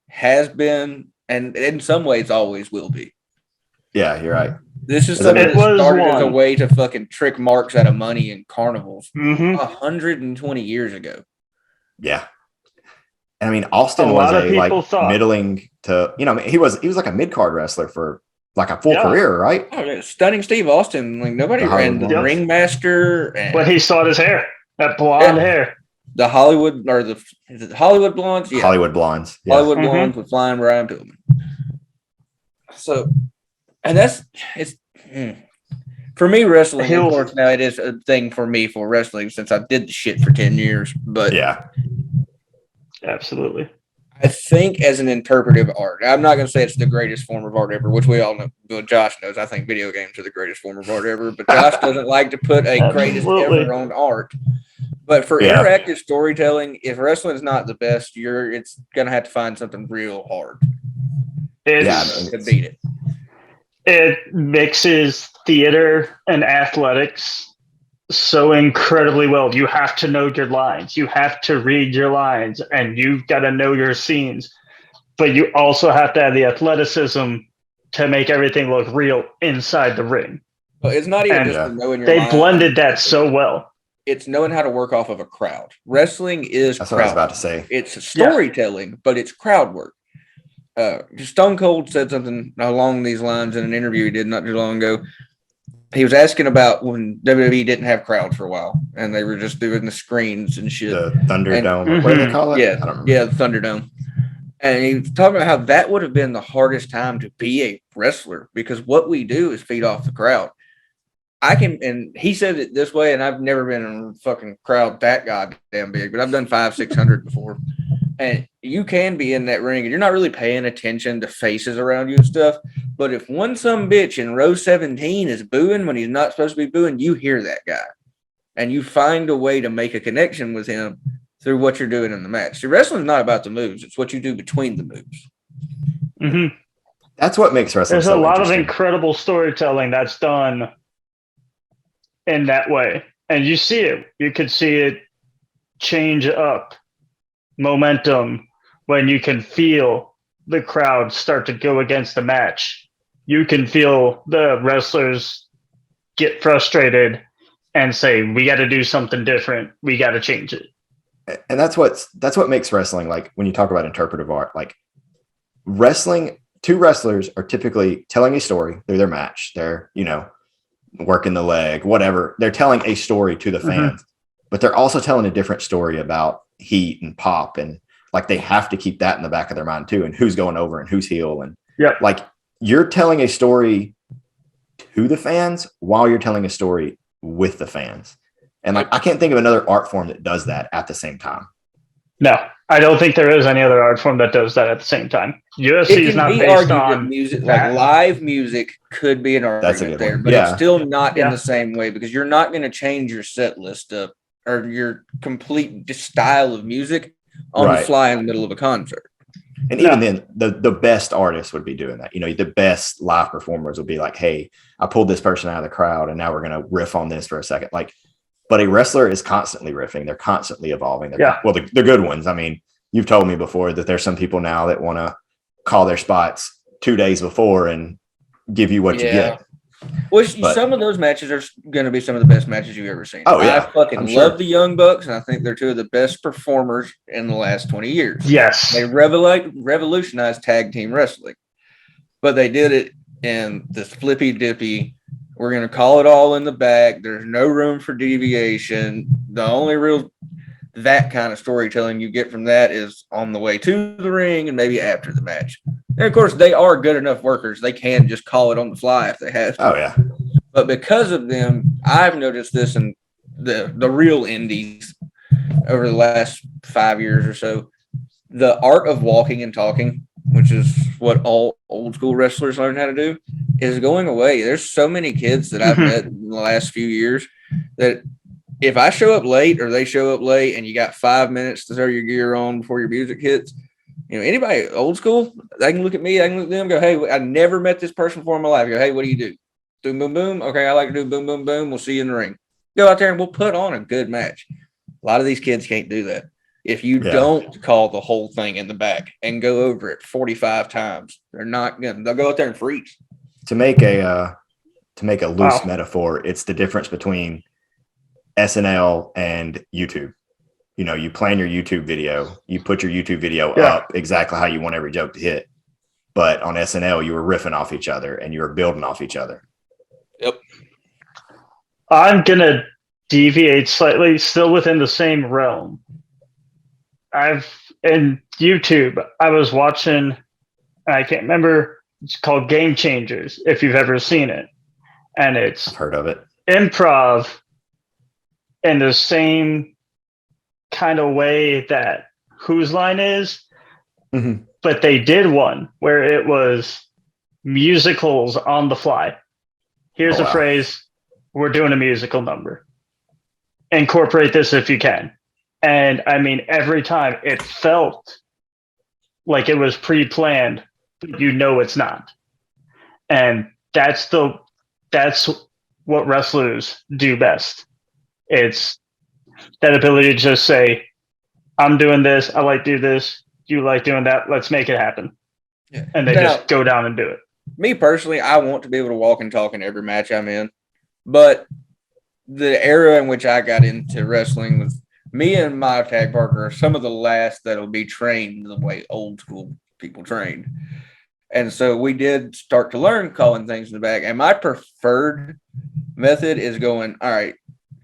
has been, and in some ways always will be. Yeah, you're right. This is something that started as a way to fucking trick marks out of money in carnivals 120 years ago. Yeah. And I mean, Austin was a middling to, he was like a mid-card wrestler for like a full career, right? Oh, yeah. Stunning Steve Austin. Like nobody ran the Ringmaster. But he saw his hair, that blonde hair. The Hollywood or is it Hollywood Blondes? Yeah. Hollywood Blondes. Yeah. Hollywood Blondes with Flying Brian Pillman. So, and it's for me, wrestling, of course, now it is a thing for me for wrestling since I did the shit for 10 years. But yeah. Absolutely. I think as an interpretive art, I'm not going to say it's the greatest form of art ever, which we all know. Well, Josh knows. I think video games are the greatest form of art ever, but Josh doesn't like to put a greatest ever on art. But for interactive storytelling, if wrestling is not the best, it's going to have to find something real hard to beat it. It mixes theater and athletics so incredibly well. You have to know your lines. You have to read your lines, and you've got to know your scenes. But you also have to have the athleticism to make everything look real inside the ring. But it's not even just knowing your lines. They blended that so well. It's knowing how to work off of a crowd. Wrestling is That's crowd. What I was about to say. It's storytelling, but it's crowd work. Stone Cold said something along these lines in an interview he did not too long ago. He was asking about when WWE didn't have crowds for a while, and they were just doing the screens and shit. The Thunderdome, what do they call it? Yeah, the Thunderdome. And he was talking about how that would have been the hardest time to be a wrestler because what we do is feed off the crowd. And he said it this way, and I've never been in a fucking crowd that goddamn big, but I've done 500-600 before. And you can be in that ring and you're not really paying attention to faces around you and stuff. But if one some bitch in row 17 is booing when he's not supposed to be booing, you hear that guy. And you find a way to make a connection with him through what you're doing in the match. See, wrestling's not about the moves. It's what you do between the moves. Mm-hmm. That's what makes wrestling There's a lot of incredible storytelling that's done in that way. And you see it. You could see it change up momentum when you can feel the crowd start to go against the match. You can feel the wrestlers get frustrated and say, we got to do something different. We got to change it. And that's what makes wrestling, like when you talk about interpretive art, like wrestling, two wrestlers are typically telling a story through their match. They're, working the leg, whatever. They're telling a story to the fans, but they're also telling a different story about heat and pop, and like they have to keep that in the back of their mind too, and who's going over and who's heel, and like you're telling a story to the fans while you're telling a story with the fans, and like I can't think of another art form that does that at the same time. No, I don't think there is any other art form that does that at the same time. UFC is not based on music, like live music could be an argument there, but it's still not in the same way because you're not going to change your set list up or your complete style of music on the fly in the middle of a concert. And even then, the best artists would be doing that. The best live performers would be like, hey, I pulled this person out of the crowd and now we're going to riff on this for a second. Like, but a wrestler is constantly riffing. They're constantly evolving. Well, they're good ones. I mean, you've told me before that there's some people now that want to call their spots 2 days before and give you what you get. Well, some of those matches are going to be some of the best matches you've ever seen. Oh, yeah. I fucking love the Young Bucks, and I think they're two of the best performers in the last 20 years. Yes. They revolutionized tag team wrestling, but they did it in this flippy dippy. We're going to call it all in the back. There's no room for deviation. The only real that kind of storytelling you get from that is on the way to the ring and maybe after the match. And of course, they are good enough workers. They can just call it on the fly if they have to. Oh, yeah. But because of them, I've noticed this in the real indies over the last 5 years or so. The art of walking and talking, which is what all old school wrestlers learn how to do, is going away. There's so many kids that I've met in the last few years that if I show up late or they show up late and you got 5 minutes to throw your gear on before your music hits, Anybody old school, they can look at me, I can look at them, go, hey, I never met this person before in my life. Go, hey, what do you do? Boom, boom, boom. Okay, I like to do boom, boom, boom. We'll see you in the ring. Go out there and we'll put on a good match. A lot of these kids can't do that. If you don't call the whole thing in the back and go over it 45 times, they're not gonna. They'll go out there and freeze. To make a loose metaphor, it's the difference between SNL and YouTube. You plan your YouTube video, you put your YouTube video up exactly how you want every joke to hit. But on SNL, you were riffing off each other and you were building off each other. Yep. I'm gonna deviate slightly, still within the same realm. In YouTube, I was watching, I can't remember, it's called Game Changers, if you've ever seen it. And it's I've heard of it. Improv in the same kind of way that Whose Line is. Mm-hmm. But they did one where it was musicals on the fly. Here's a phrase, we're doing a musical number. Incorporate this if you can. And I mean, every time it felt like it was pre-planned, but it's not. And that's what wrestlers do best. It's that ability to just say, I'm doing this, I like to do this, you like doing that, let's make it happen. Yeah. And they just go down and do it. Me personally, I want to be able to walk and talk in every match I'm in. But the era in which I got into wrestling was me and my tag partner are some of the last that'll be trained the way old school people trained. And so we did start to learn calling things in the back. And my preferred method is going, all right,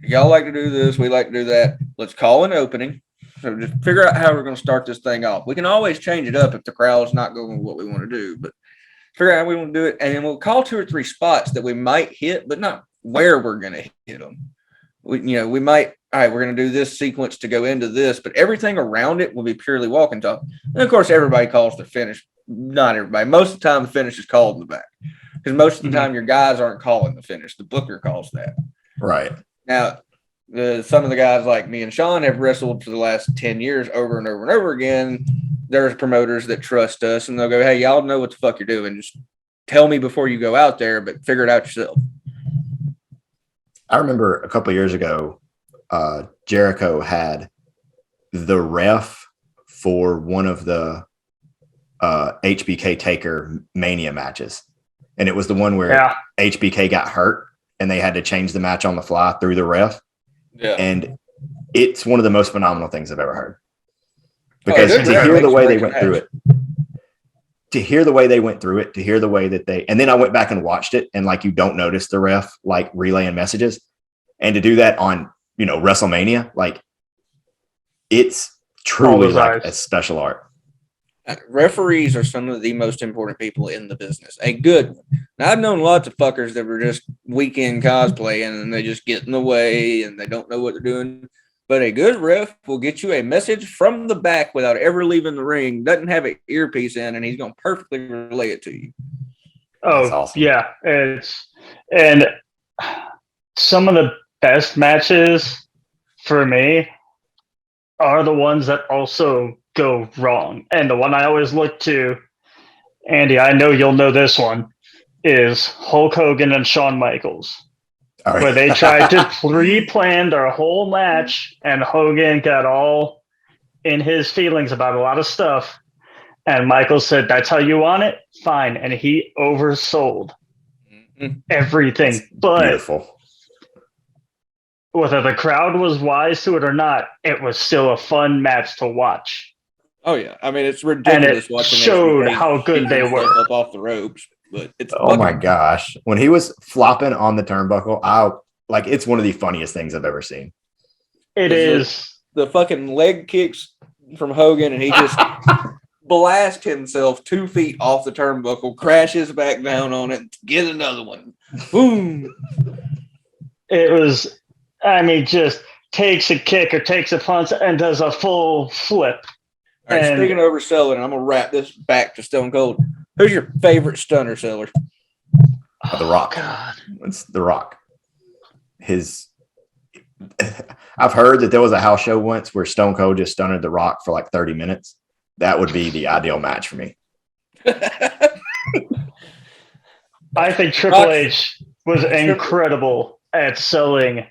y'all like to do this, we like to do that. Let's call an opening. So just figure out how we're going to start this thing off. We can always change it up if the crowd's not going with what we want to do, but figure out how we want to do it. And then we'll call 2 or 3 spots that we might hit, but not where we're going to hit them. We might, all right, we're going to do this sequence to go into this, but everything around it will be purely walk and talk. And of course, everybody calls the finish. Not everybody. Most of the time, the finish is called in the back because most of the time your guys aren't calling the finish. The booker calls that. Right. Now, some of the guys like me and Sean have wrestled for the last 10 years over and over and over again. There's promoters that trust us and they'll go, hey, y'all know what the fuck you're doing. Just tell me before you go out there, but figure it out yourself. I remember a couple of years ago, Jericho had the ref for one of the HBK Taker Mania matches. And it was the one where HBK got hurt and they had to change the match on the fly through the ref. Yeah. And it's one of the most phenomenal things I've ever heard. Because to hear the way they went through it, to hear the way that they, and then I went back and watched it and like you don't notice the ref like relaying messages, and to do that on, WrestleMania, like it's truly like a special art. Referees are some of the most important people in the business. A good one. Now, I've known lots of fuckers that were just weekend cosplaying and they just get in the way and they don't know what they're doing. But a good ref will get you a message from the back without ever leaving the ring, doesn't have an earpiece in, and he's going to perfectly relay it to you. Oh, that's awesome. Yeah. And some of the best matches for me are the ones that also go wrong. And the one I always look to, Andy, I know you'll know this one, is Hulk Hogan and Shawn Michaels. Right. Where they tried to pre-plan their whole match, and Hogan got all in his feelings about a lot of stuff. And Michaels said, that's how you want it? Fine. And he oversold everything. That's but beautiful. Whether the crowd was wise to it or not, it was still a fun match to watch. Oh, yeah. I mean, it's ridiculous and it showed how good they were. Up off the ropes. But it's my gosh. When he was flopping on the turnbuckle, it's one of the funniest things I've ever seen. It is. The fucking leg kicks from Hogan, and he just blasts himself 2 feet off the turnbuckle, crashes back down on it, get another one. Boom. It was, just takes a kick or takes a punch and does a full flip. All right, speaking of overselling, I'm going to wrap this back to Stone Cold. Who's your favorite stunner seller? The Rock. God. It's The Rock. I've heard that there was a house show once where Stone Cold just stunned The Rock for like 30 minutes. that would be the ideal match for me. I think Triple H was incredible at selling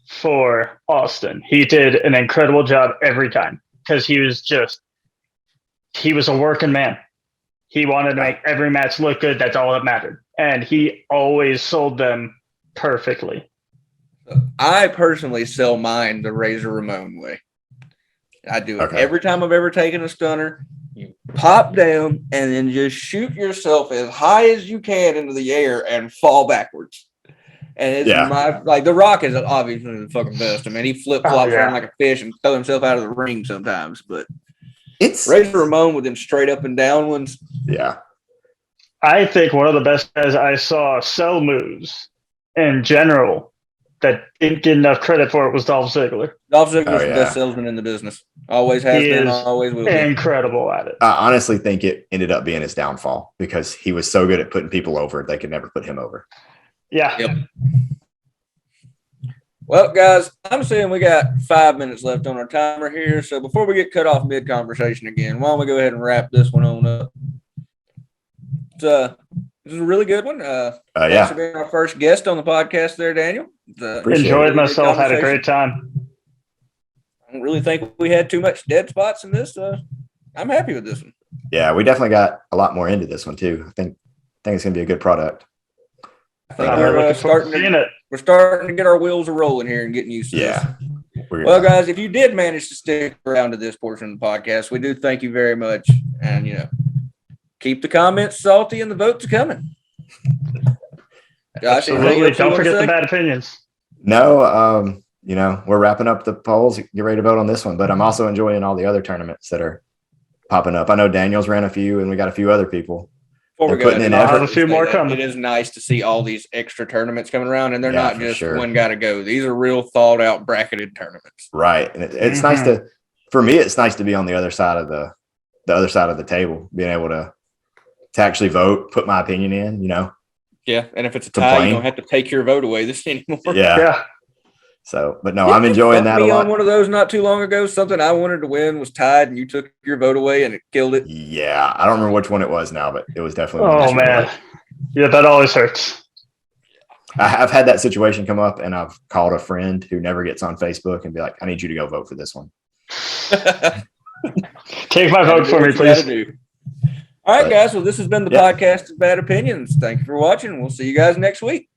for Austin. He did an incredible job every time because he was a working man. He wanted to make every match look good. That's all that mattered. And he always sold them perfectly. I personally sell mine the Razor Ramon way. I do it every time I've ever taken a stunner. You pop down and then just shoot yourself as high as you can into the air and fall backwards. And it's The Rock is obviously the fucking best. I mean, he flip flops around like a fish and throw himself out of the ring sometimes. But it's Razor Ramon with them straight up and down ones. Yeah, I think one of the best guys I saw sell moves in general that didn't get enough credit for it was Dolph Ziggler. Dolph Ziggler's the best salesman in the business. Always has been, always will be. Incredible at it. I honestly think it ended up being his downfall because he was so good at putting people over, they could never put him over. Yeah. Yep. Well, guys, I'm seeing we got 5 minutes left on our timer here. So before we get cut off mid-conversation again, why don't we go ahead and wrap this one on up? This is a really good one. Thanks for being our first guest on the podcast there, Daniel. Enjoyed myself. Had a great time. I don't really think we had too much dead spots in this. I'm happy with this one. Yeah, we definitely got a lot more into this one too. I think it's going to be a good product. I think we're starting to get our wheels a rolling here and getting used to this. Well, guys, if you did manage to stick around to this portion of the podcast, we do thank you very much. And, keep the comments salty and the votes coming. Josh, absolutely. Don't forget the bad opinions. No, we're wrapping up the polls. Get ready to vote on this one. But I'm also enjoying all the other tournaments that are popping up. I know Daniel's ran a few, and we got a few other people. Before we putting in effort. Have a few more coming. It is nice to see all these extra tournaments coming around, and they're not just one got to go. These are real thought out bracketed tournaments. Right, and it's nice for me. It's nice to be on the other side of the other side of the table, being able to actually vote, put my opinion in. Yeah, and if it's a tie, you don't have to take your vote away this anymore. Yeah. So, but no, I'm enjoying that a lot. On one of those not too long ago, something I wanted to win was tied, and you took your vote away, and it killed it. Yeah, I don't remember which one it was now, but it was definitely. Oh man, yeah, that always hurts. I've had that situation come up, and I've called a friend who never gets on Facebook and be like, "I need you to go vote for this one." Take my vote for me, please. All right, guys. Well, this has been the podcast of Bad Opinions. Thank you for watching. We'll see you guys next week.